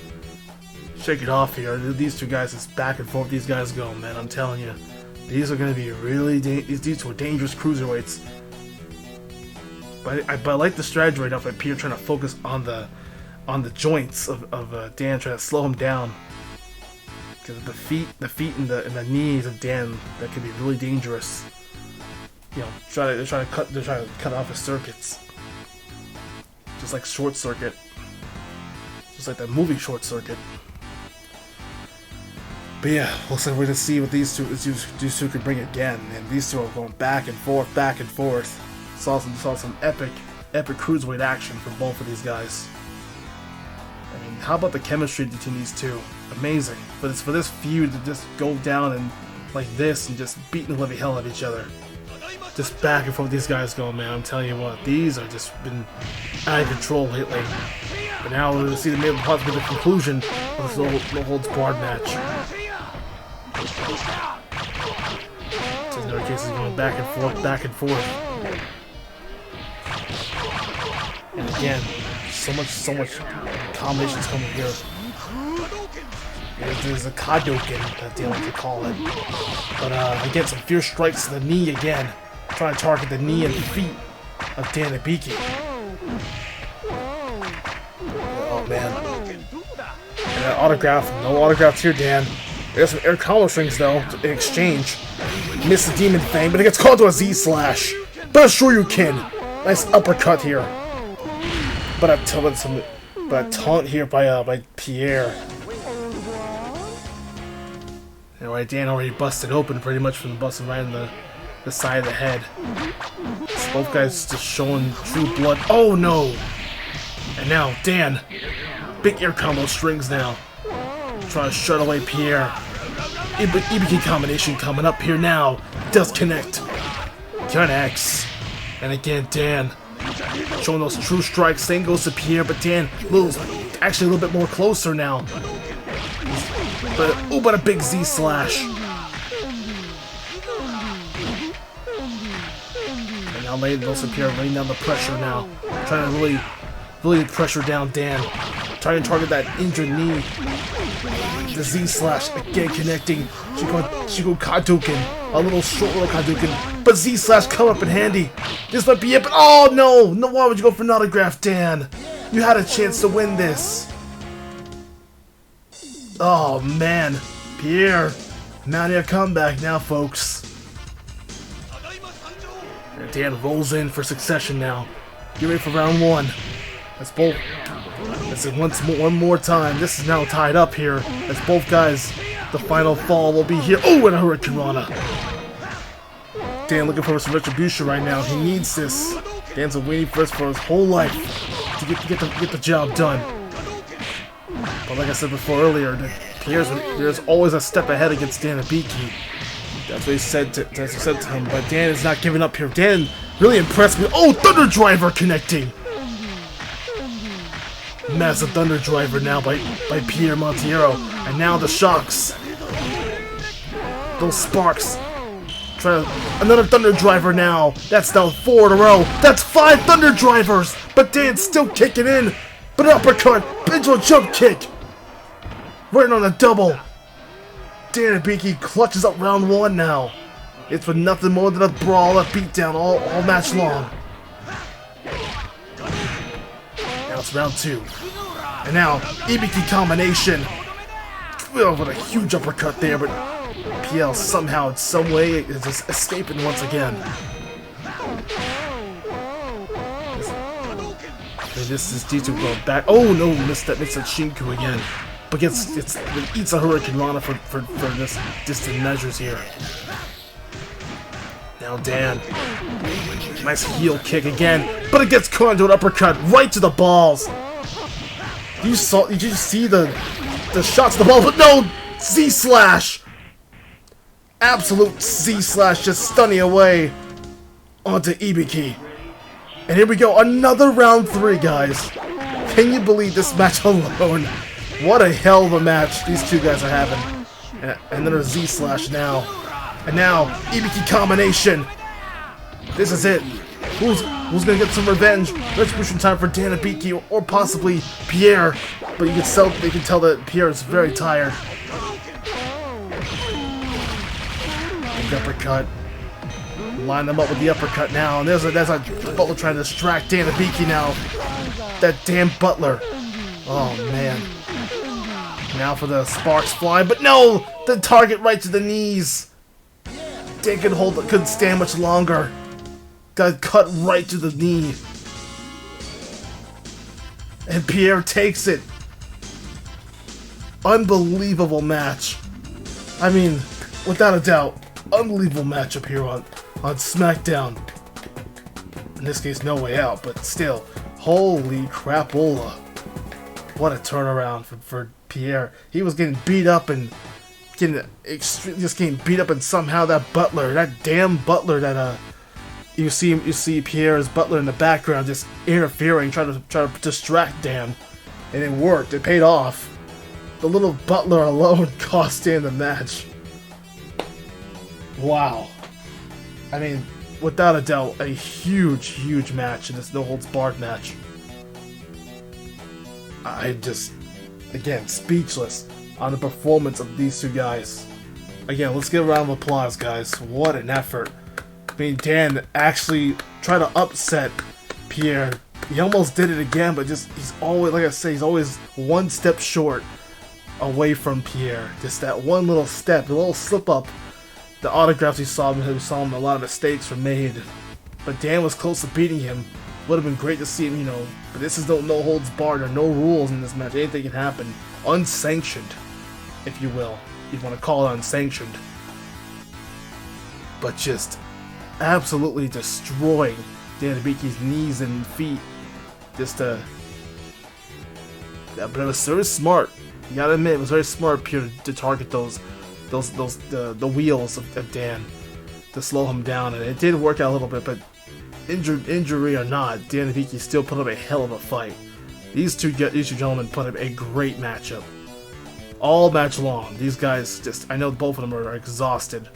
shake it off here. These two guys, it's back and forth. These guys go, man. I'm telling you, these are going to be really these two are dangerous cruiserweights. But I like the strategy right now by Pierre trying to focus on the joints of Dan, trying to slow him down. Because the feet and the knees of Dan, that could be really dangerous. You know, they're trying to cut off his circuits, just like Short Circuit, just like that movie Short Circuit. But yeah, looks like we're gonna see what these two can bring again, and these two are going back and forth, back and forth. Saw some epic cruiserweight action from both of these guys. I mean, how about the chemistry between these two? Amazing. For this feud to just go down and like this and just beating the living hell out of each other. Just back and forth these guys go, man. I'm telling you what, these are just been out of control lately. But now we're going to see the possibly the conclusion of this no holds barred match. So in other cases, going back and forth, back and forth. And again, so much combinations coming here. There's a Kadoken that they like to call it. But again, some fierce strikes to the knee again. Trying to target the knee and feet of Dan Hibiki. Oh man. And an autograph. No autographs here, Dan. There's some air collar strings though in exchange. Missed the Demon Fang, but it gets called to a Z-slash. But sure you can. Nice uppercut here. But a taunt here by Pierre. Alright, Dan already busted open pretty much from busting right in the side of the head. So both guys just showing true blood. Oh no! And now Dan, big air combo strings now, trying to shut away Pierre. Hibiki combination coming up here now. Does connect. Connects. And again, Dan showing those true strikes. Same goes to Pierre, but Dan actually a little bit more closer now. But a big Z-slash. And now Pierre laying down the pressure now. Trying to really pressure down Dan. Trying to target that injured knee. The Z-slash again connecting. Chico Kadoken. A little short little Kadoken. But Z-slash come up in handy. This might be it, but oh no! No, why would you go for an autograph, Dan? You had a chance to win this. Oh man, Pierre, mounting a comeback now, folks. And Dan rolls in for Succession now. Get ready for round one. Let's both. Let's see one more time. This is now tied up here. As both guys, the final fall will be here. Oh, and a Hurricane Rana. Dan looking for some retribution right now. He needs this. Dan's been waiting for this for his whole life to get the job done. But like I said before earlier, Pierre's always a step ahead against Dan Hibiki. That's what he said to him. But Dan is not giving up here. Dan really impressed me. Oh, Thunder Driver connecting. Massive Thunder Driver now by Pierre Montiero. And now the shocks. Those sparks. Another Thunder Driver now. That's now 4 in a row. That's 5 Thunder Drivers. But Dan's still kicking in. But an uppercut. Benjo jump kick. Right on a double. Dan Hibiki clutches up round one now. It's been nothing more than a brawl, a beatdown all match long. Now it's round two. And now, Hibiki combination. Oh, what a huge uppercut there, but PL somehow, in some way, is just escaping once again. And this is D2 going back. Oh no, missed that Shinku again. But it eats a Hurricane Rana for this distant measures here. Now Dan. Nice heel kick again. But it gets caught into an uppercut right to the balls. Did you see the shots to the ball? But no! Z-slash! Absolute Z-slash just stunning away onto Hibiki. And here we go, another round 3, guys. Can you believe this match alone? What a hell of a match these two guys are having. And then a Z-slash now. And now, Hibiki combination. This is it. Who's gonna get some revenge? Retribution time for Dan Hibiki or possibly Pierre. But you can tell that Pierre is very tired. Big uppercut. Line them up with the uppercut now, and there's a Butler trying to distract Dan Hibiki now. That damn Butler. Oh man. Now for the sparks flying, but no! The target right to the knees. Dan couldn't stand much longer. Got cut right to the knee. And Pierre takes it. Unbelievable match. I mean, without a doubt, unbelievable matchup here on SmackDown. In this case, No Way Out, but still, holy crapola. What a turnaround for Pierre. He was getting beat up and getting beat up, and somehow that damn Butler that you see Pierre's Butler in the background just interfering, trying to distract Dan, and it worked. It paid off. The little Butler alone cost Dan the match. Wow. I mean, without a doubt, a huge match in this no holds barred match. I just, again, speechless on the performance of these two guys. Again, let's give a round of applause, guys. What an effort. I mean, Dan actually tried to upset Pierre. He almost did it again, but he's always, like I say, he's always one step short away from Pierre. Just that one little step, a little slip up. The autographs we saw him, a lot of mistakes were made. But Dan was close to beating him. Would have been great to see him, but this is no holds barred or no rules in this match. Anything can happen. Unsanctioned, if you will. You want to call it unsanctioned. But just absolutely destroying Dan Hibiki's knees and feet. But it was very smart. You gotta admit, it was very smart, Pierre, to target the wheels of Dan to slow him down, and it did work out a little bit. But injury or not, Dan Hibiki still put up a hell of a fight. These two gentlemen put up a great matchup. All match long. These guys I know both of them are exhausted.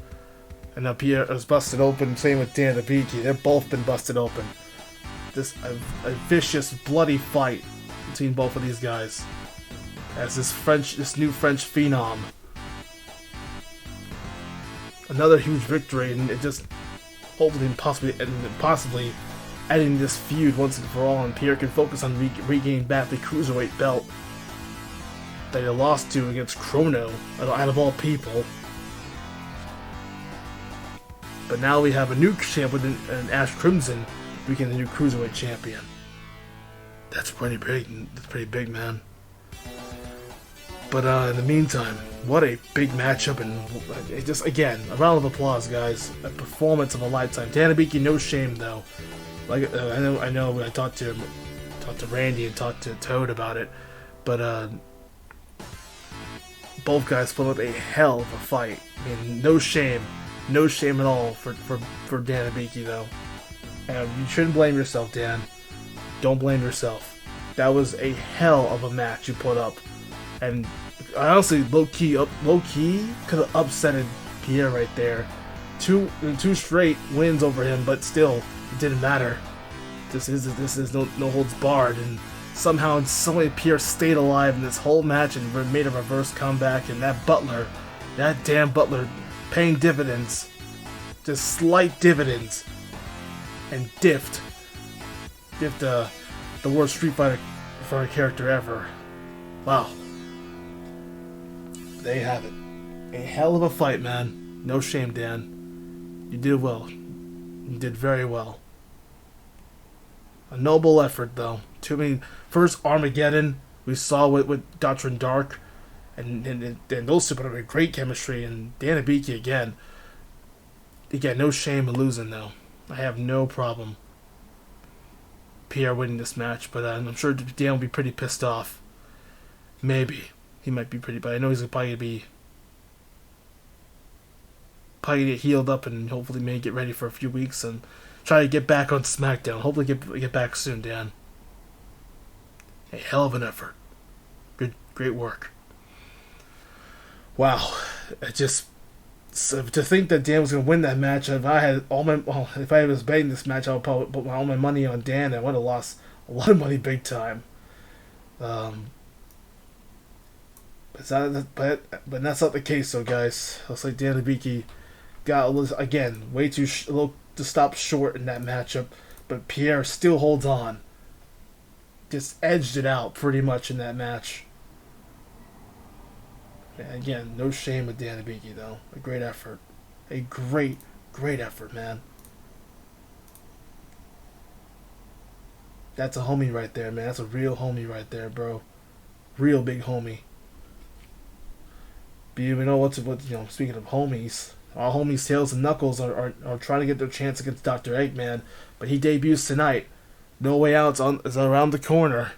And now Pierre is busted open, same with Dan Hibiki. They've both been busted open. A vicious, bloody fight between both of these guys. As this new French phenom. Another huge victory, and it just hopefully possibly ending this feud once and for all, and Pierre can focus on regaining back the Cruiserweight belt that he lost to against Chrono, out of all people. But now we have a new champion in Ash Crimson, becoming the new Cruiserweight champion. That's pretty big. That's pretty big, man. But in the meantime, what a big matchup, and it just, again, a round of applause, guys. A performance of a lifetime. Dan Hibiki, no shame though. Like I know when I talked to Randy and talked to Toad about it, but both guys put up a hell of a fight. I mean, no shame at all for Dan Hibiki though. And you shouldn't blame yourself, Dan. Don't blame yourself. That was a hell of a match you put up. And honestly, low key could have upsetted Pierre right there. Two straight wins over him, but still, it didn't matter. This is no holds barred, and somehow Pierre stayed alive in this whole match and made a reverse comeback. And that damn Butler, paying dividends, just slight dividends, and diffed the worst Street Fighter character ever. Wow. There you have it. A hell of a fight, man. No shame, Dan. You did well. You did very well. A noble effort, though. First Armageddon, we saw with Doctrine Dark, and those two put up a great chemistry, and Dan Hibiki again. Again, no shame in losing, though. I have no problem Pierre winning this match, but I'm sure Dan will be pretty pissed off. Maybe. He might be pretty, but I know he's probably get healed up and hopefully maybe get ready for a few weeks and try to get back on SmackDown. Hopefully get back soon, Dan. A hell of an effort. Great work. Wow. So to think that Dan was going to win that match, if I was betting this match, I would probably put all my money on Dan. And I would have lost a lot of money big time. But that's not the case, though, guys. Looks like Dan Hibiki got again way too a little to stop short in that matchup, but Pierre still holds on. Just edged it out pretty much in that match. And again, no shame with Dan Hibiki, though. A great effort. A great effort, man. That's a homie right there, man. That's a real homie right there, bro. Real big homie. But you know what? Speaking of homies, our homies Tails and Knuckles are trying to get their chance against Dr. Eggman, but he debuts tonight. No Way Out is around the corner.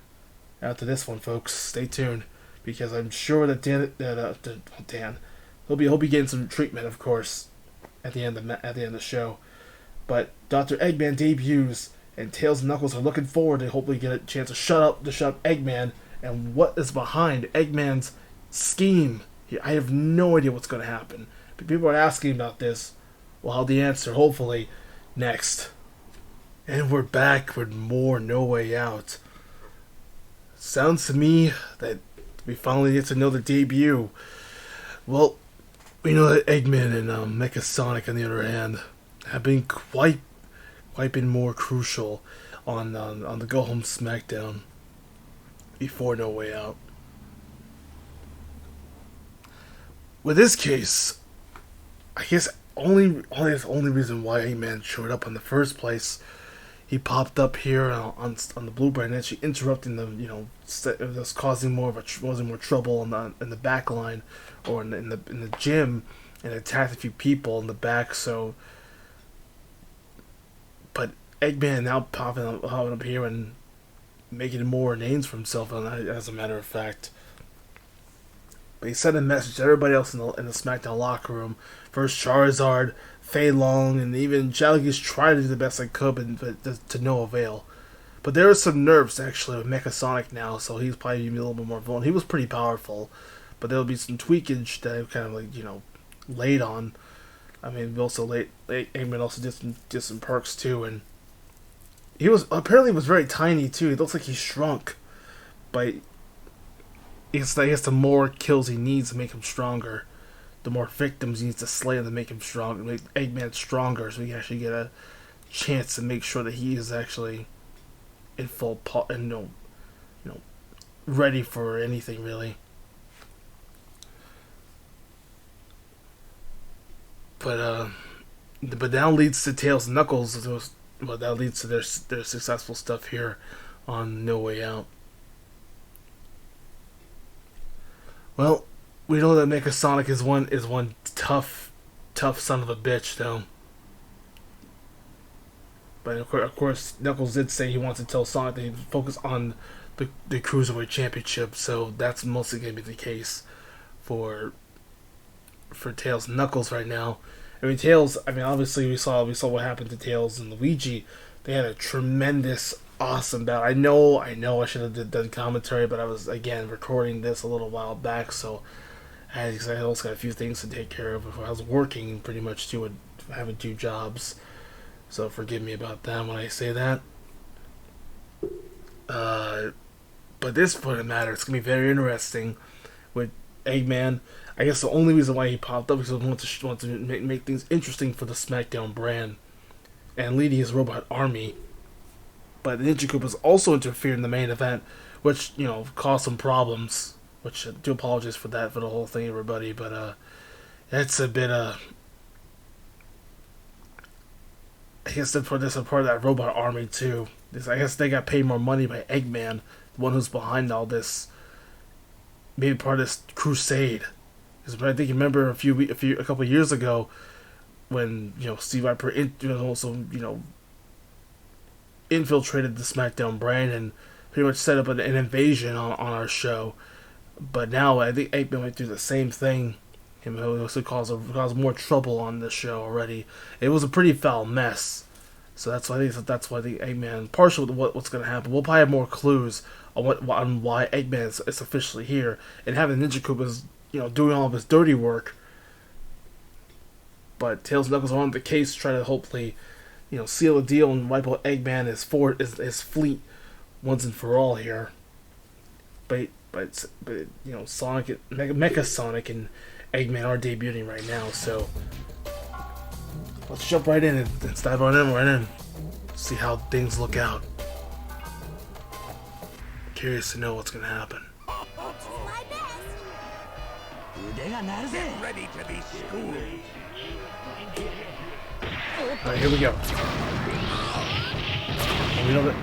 After this one, folks, stay tuned because I'm sure that Dan, he'll be getting some treatment, of course, at the end of the show. But Dr. Eggman debuts, and Tails and Knuckles are looking forward to hopefully get a chance to shut up Eggman and what is behind Eggman's scheme. I have no idea what's going to happen. But people are asking about this. We'll have the answer, hopefully, next. And we're back with more No Way Out. Sounds to me that we finally get to know the debut. Well, we know that Eggman and Mecha Sonic, on the other hand, have been quite been more crucial on the Go Home SmackDown before No Way Out. With this case, I guess the only reason why Eggman showed up in the first place, he popped up here on the blue brand, actually interrupting was causing more trouble in the back line or in the gym, and attacked a few people in the back. So, but Eggman now popping up here and making more names for himself, as a matter of fact. But he sent a message to everybody else in the SmackDown locker room. First Charizard, Fei Long, and even Jalgis tried to do the best I could, but to no avail. But there are some nerfs, actually, with Mecha Sonic now, so he's probably a little bit more vulnerable. He was pretty powerful, but there'll be some tweakage that I've kind of, laid on. I mean, Eggman also did some perks, too, and he apparently was very tiny, too. He looks like he shrunk, but I guess the more kills he needs to make him stronger, the more victims he needs to slay to make him stronger, make Eggman stronger, so we can actually get a chance to make sure that he is actually in full ready for anything, really. But that leads to Tails and Knuckles. That leads to their successful stuff here on No Way Out. Well, we know that Mecha Sonic is one tough son of a bitch, though. But of course, Knuckles did say he wants to tell Sonic that he focus on the Cruiserweight Championship, so that's mostly going to be the case for Tails and Knuckles right now. Tails, obviously we saw what happened to Tails and Luigi. They had a tremendous, awesome battle. I know I should have done commentary, but I was, again, recording this a little while back, so I also got a few things to take care of. I was working pretty much too, and having two jobs, so forgive me about that when I say that. But this point of the matter, it's going to be very interesting with Eggman. I guess the only reason why he popped up is because he wants to make things interesting for the SmackDown brand and leading his robot army. But the Ninja Koopas also interfered in the main event, which, caused some problems. Which I do apologize for that, for the whole thing, everybody. But it's a bit I guess that's a part of that robot army too. I guess they got paid more money by Eggman, the one who's behind all this. Maybe part of this crusade. Because I think you remember a couple of years ago when Steve Viper infiltrated the SmackDown brand and pretty much set up an invasion on our show. But now I think Eggman might do the same thing. It also cause more trouble on this show already. It was a pretty foul mess. So that's why the Eggman, partial to what's going to happen. We'll probably have more clues on why Eggman is officially here, and having Ninja Koopas doing all of his dirty work. But Tails and Knuckles are on the case, trying to hopefully, you know, seal the deal and wipe out Eggman his fleet once and for all here. But you know, Sonic, Mecha Sonic and Eggman are debuting right now, so let's jump right in and dive right in. See how things look out. Curious to know what's gonna happen. Get ready to be schooled. Alright, here we go. And we know that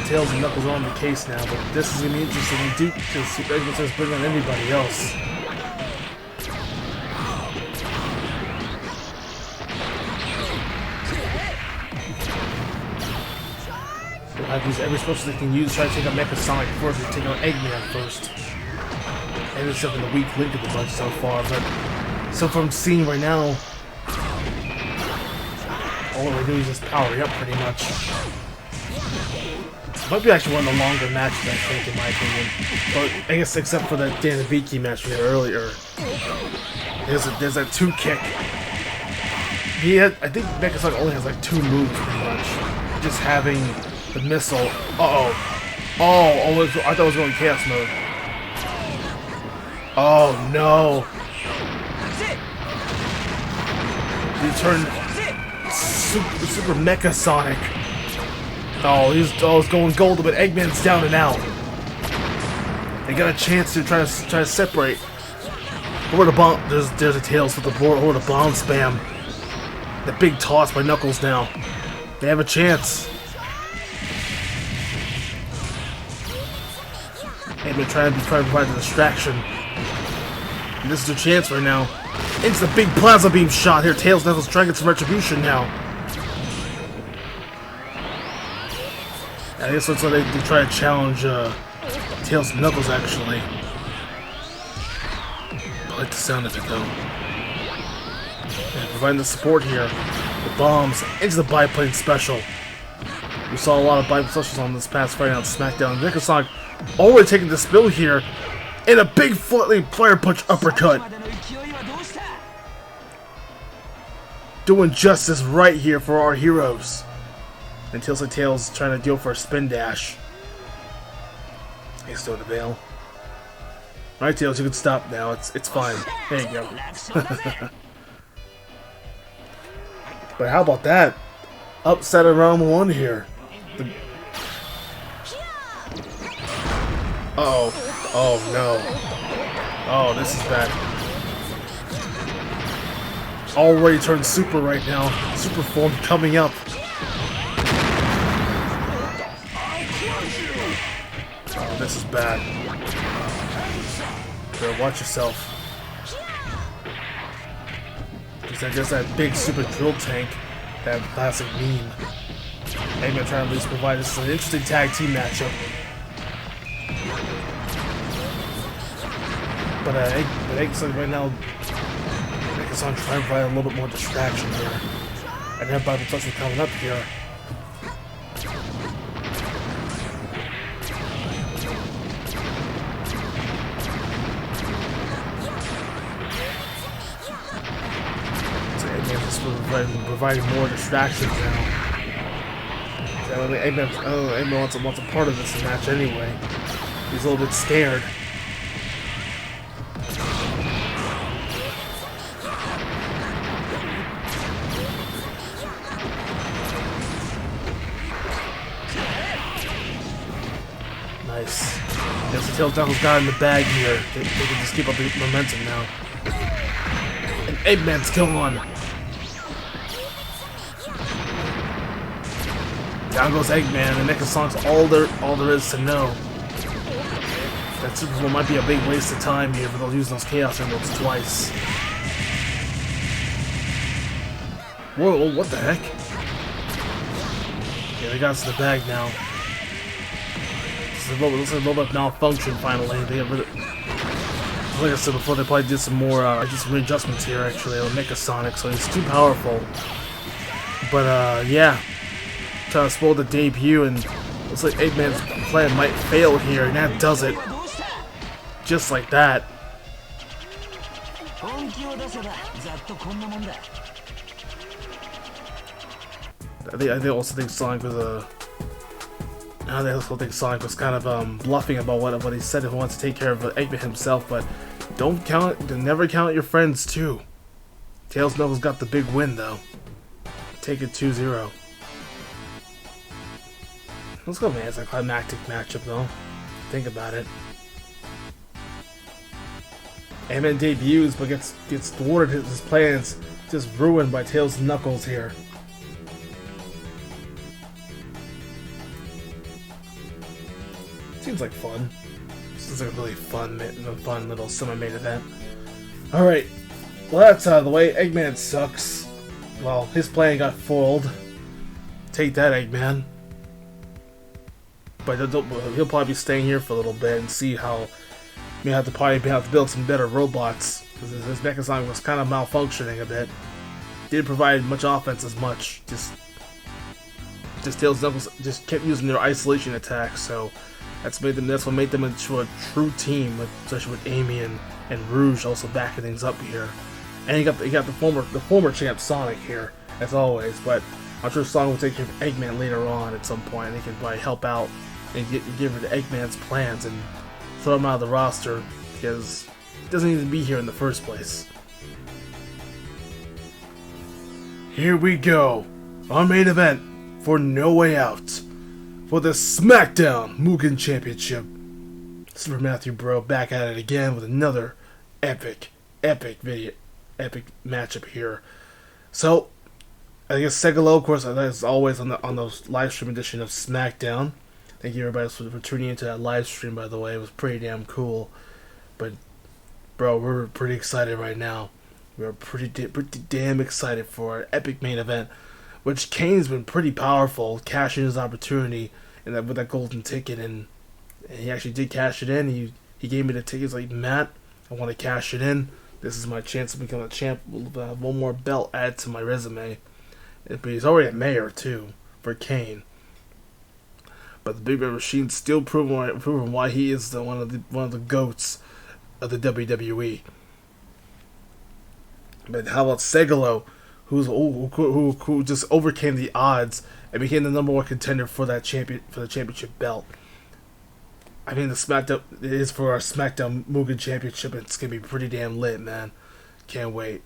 Tails and Knuckles are on the case now, but this is gonna be interesting when Duke just starts bringing on anybody else. Every special they can use, try to take out Mecha Sonic first, and take out Eggman first. And it's something the weak link of the bunch so far, but so from seeing right now, all we're doing is just powering up pretty much. Might be actually one of the longer matches, I think, in my opinion. But I guess except for that Dan Hibiki match we had earlier. There's that 2 kick. I think Mecha Sonic only has like 2 moves pretty much. Just having the missile. I thought it was going chaos mode. Oh no! He turned super Mecha Sonic. Oh, he's going gold, but Eggman's down and out. They got a chance to try to separate. Or the bomb. There's a Tails with the board or the bomb spam. The big toss by Knuckles now. They have a chance. Eggman trying to provide the distraction. And this is their chance right now. Into the big plasma beam shot here. Tails Knuckles trying to get some retribution now. I guess that's why they try to challenge Tails and Knuckles, actually. I like the sound of it, though. And providing the support here. The bombs into the biplane special. We saw a lot of biplane specials on this past Friday on SmackDown. Mecha Sonic already taking the spill here. And a big fire punch uppercut. Doing justice right here for our heroes. And Tails trying to deal for a spin dash. He's still in the veil. Alright, Tails, you can stop now. It's fine. There you go. But how about that? Upset in round 1 here. Uh-oh. Oh no. Oh, this is bad. Already turned super right now. Super form coming up. Oh, this is bad. Better watch yourself. Just that big super drill tank. That classic meme. Eggman trying to at least provide us an interesting tag team matchup. But Eggman right now, Mecha's on trying to provide a little bit more distraction here. And that Bible touch coming up here. So Eggman's just providing more distractions now. So Eggman wants a part of this match anyway. He's a little bit scared. Nice. Yes, the Tails Knuckles got in the bag here. They can just keep up the momentum now. And Eggman's gone. Down goes Eggman, and Mecha Sonic's all there is to know. That Super Bowl might be a big waste of time here, but they'll use those Chaos Emeralds twice. Whoa, what the heck? Yeah, they got us in the bag now. Looks like a little bit of malfunction finally. They got rid of, like I said before, they probably did some more readjustments here actually on Mecha Sonic, so he's too powerful. But yeah, trying to spoil the debut, and looks like Eggman's plan might fail here, and that does it. Just like that. I also think Sonic was a. I also think Sonic was kind of bluffing about what he said. He wants to take care of Eggman himself, but never count your friends too. Tails Knuckles got the big win though. Take it 2-0. Let's go, man. It's a climactic matchup though. Think about it. Eggman debuts, but gets thwarted. His plans just ruined by Tails and Knuckles here. Seems like fun. Seems like a really fun little semi-main event. Alright, well that's out of the way. Eggman sucks. Well, his plan got foiled. Take that, Eggman. But he'll probably be staying here for a little bit and see how we have to build some better robots, because his Mecha was kind of malfunctioning a bit. Didn't provide much offense as much. Just Tails and Knuckles just kept using their isolation attacks, so that's what made them into a true team, especially with Amy and Rouge also backing things up here. And you got the former champ Sonic here, as always, but I'm sure Sonic will take care of Eggman later on at some point, and he can probably help out and give rid of Eggman's plans and throw him out of the roster, because he doesn't need to be here in the first place. Here we go, our main event for No Way Out, for the SmackDown Mugen Championship. Super Matthew Bro back at it again with another epic matchup here. So, I guess Segalo, of course, as always on the live stream edition of SmackDown. Thank you everybody for tuning into that live stream, by the way. It was pretty damn cool. But, bro, we're pretty excited right now. We're pretty damn excited for an epic main event, which Kane's been pretty powerful, cashing his opportunity with that golden ticket, and he actually did cash it in. He gave me the tickets like, Matt, I want to cash it in. This is my chance to become a champ. We'll have one more belt added to my resume. But he's already a mayor too for Kane. But the Big Red Machine's still proving why he is one of the goats of the WWE. But how about Segalo, who just overcame the odds and became the #1 contender for the championship belt. I mean, the SmackDown is for our SmackDown Mugen Championship, and it's gonna be pretty damn lit, man. Can't wait.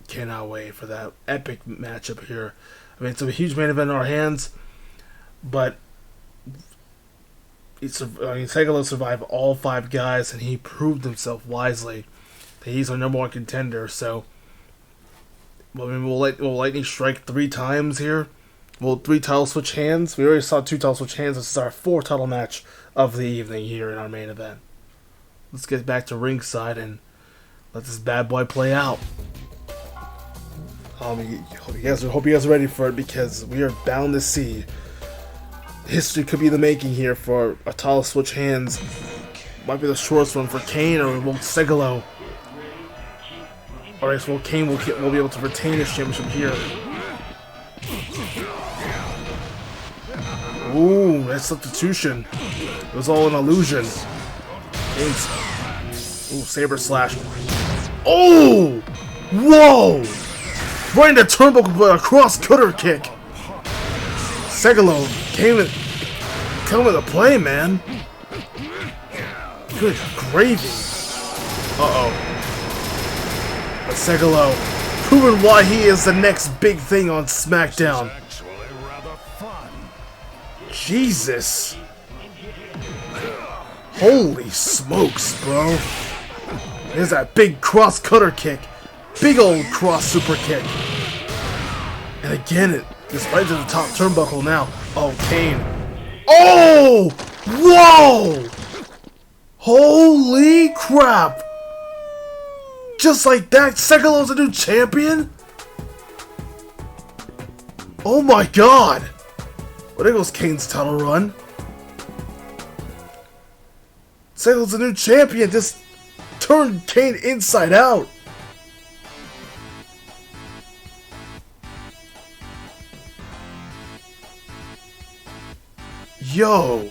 Cannot wait for that epic matchup here. I mean, it's a huge main event in our hands, but Segalo survived all 5 guys, and he proved himself wisely that he's our #1 contender. So, I mean, will Lightning strike 3 times here? Will 3 title switch hands? We already saw 2 title switch hands. This is our 4th title match of the evening here in our main event. Let's get back to ringside and let this bad boy play out. Hope you guys are ready for it, because we are bound to see history could be the making here for a title switch hands. Might be the shortest one for Kane, or will Segalo. Alright, so Kane will be able to retain his championship here. Ooh, that substitution. It was all an illusion. Kane's, saber slash. Oh! Whoa! Right into turnbuckle with a cross cutter kick. Segalo came into play, man. Good gravy. But Segalo proving why he is the next big thing on SmackDown. Jesus. Holy smokes, bro. There's that big cross cutter kick. Big old cross super kick. And again, it's right to the top turnbuckle now. Oh, Kane. Oh! Whoa! Holy crap! Just like that, Segalo's a new champion? Oh my god! Well, there goes Kane's title run. Segalo's a new champion. Just turned Kane inside out. Yo.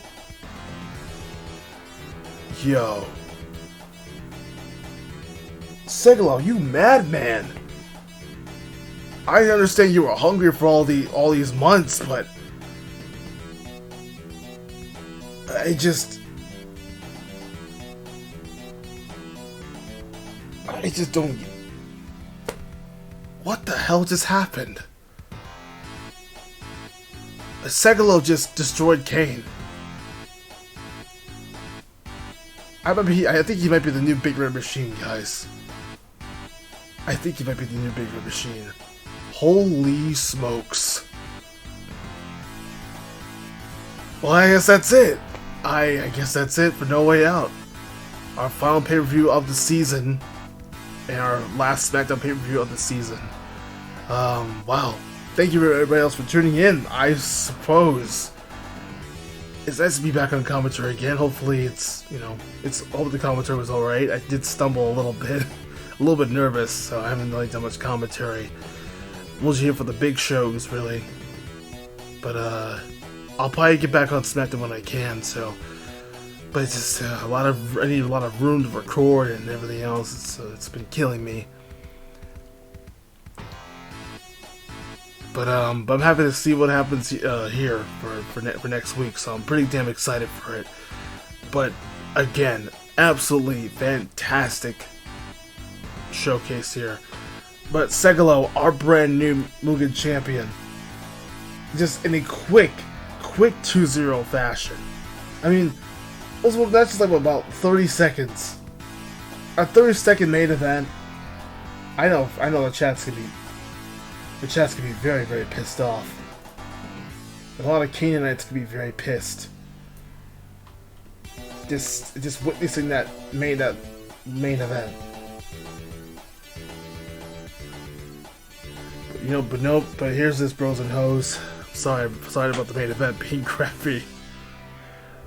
Segalo, you madman. I understand you were hungry for all these months, but I just don't. What the hell just happened? Segalo just destroyed Kane. I think he might be the new Big Red Machine, guys. I think he might be the new Big Red Machine. Holy smokes. Well, I guess that's it. I guess that's it for No Way Out. Our final pay-per-view of the season. And our last SmackDown pay-per-view of the season. Wow. Thank you everybody else for tuning in. I suppose it's nice to be back on commentary again. Hopefully hope the commentary was alright. I did stumble a little bit. A little bit nervous, so I haven't really done much commentary. I'm mostly here for the big shows, really. But I'll probably get back on SmackDown when I can, so. But it's just I need a lot of room to record and everything else. It's been killing me. But I'm happy to see what happens here for next week. So I'm pretty damn excited for it. But again, absolutely fantastic showcase here. But Segalo, our brand new Mugen champion, just in a quick 2-0 fashion. I mean, that's just like about 30 seconds. A 30-second main event. I know the chat's gonna be very, very pissed off. A lot of Canaanites could be very pissed. Just witnessing that main event. But here's this bros and hoes. Sorry about the main event being crappy.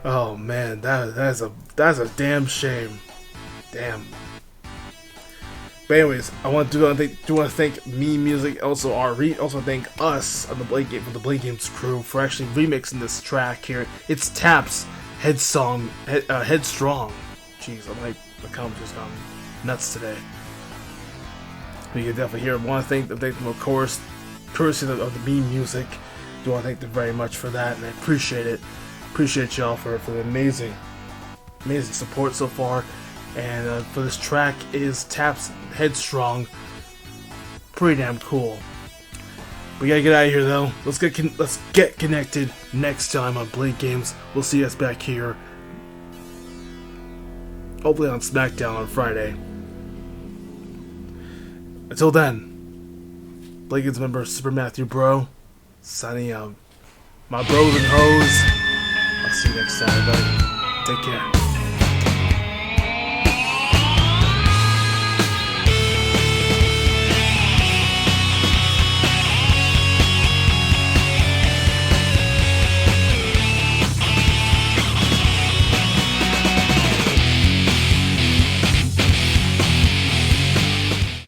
Oh man, that's a damn shame. Damn. But anyways, I want to thank Me Music, also also thank us on the Blade Games crew for actually remixing this track here. It's Tap's Headstrong. Jeez, my commentary's gone nuts today. But you can definitely hear it. I want to thank them, of course, courtesy of the Me Music. Do want to thank them very much for that, and I appreciate it. Appreciate y'all for the amazing support so far. And for this track is Tap's Headstrong. Pretty damn cool. We gotta get out of here though. Let's get connected next time on Blade Games. We'll see us back here. Hopefully on SmackDown on Friday. Until then, Blade Games member Super Matthew Bro, signing out. My bros and hoes. I'll see you next time, everybody. Take care.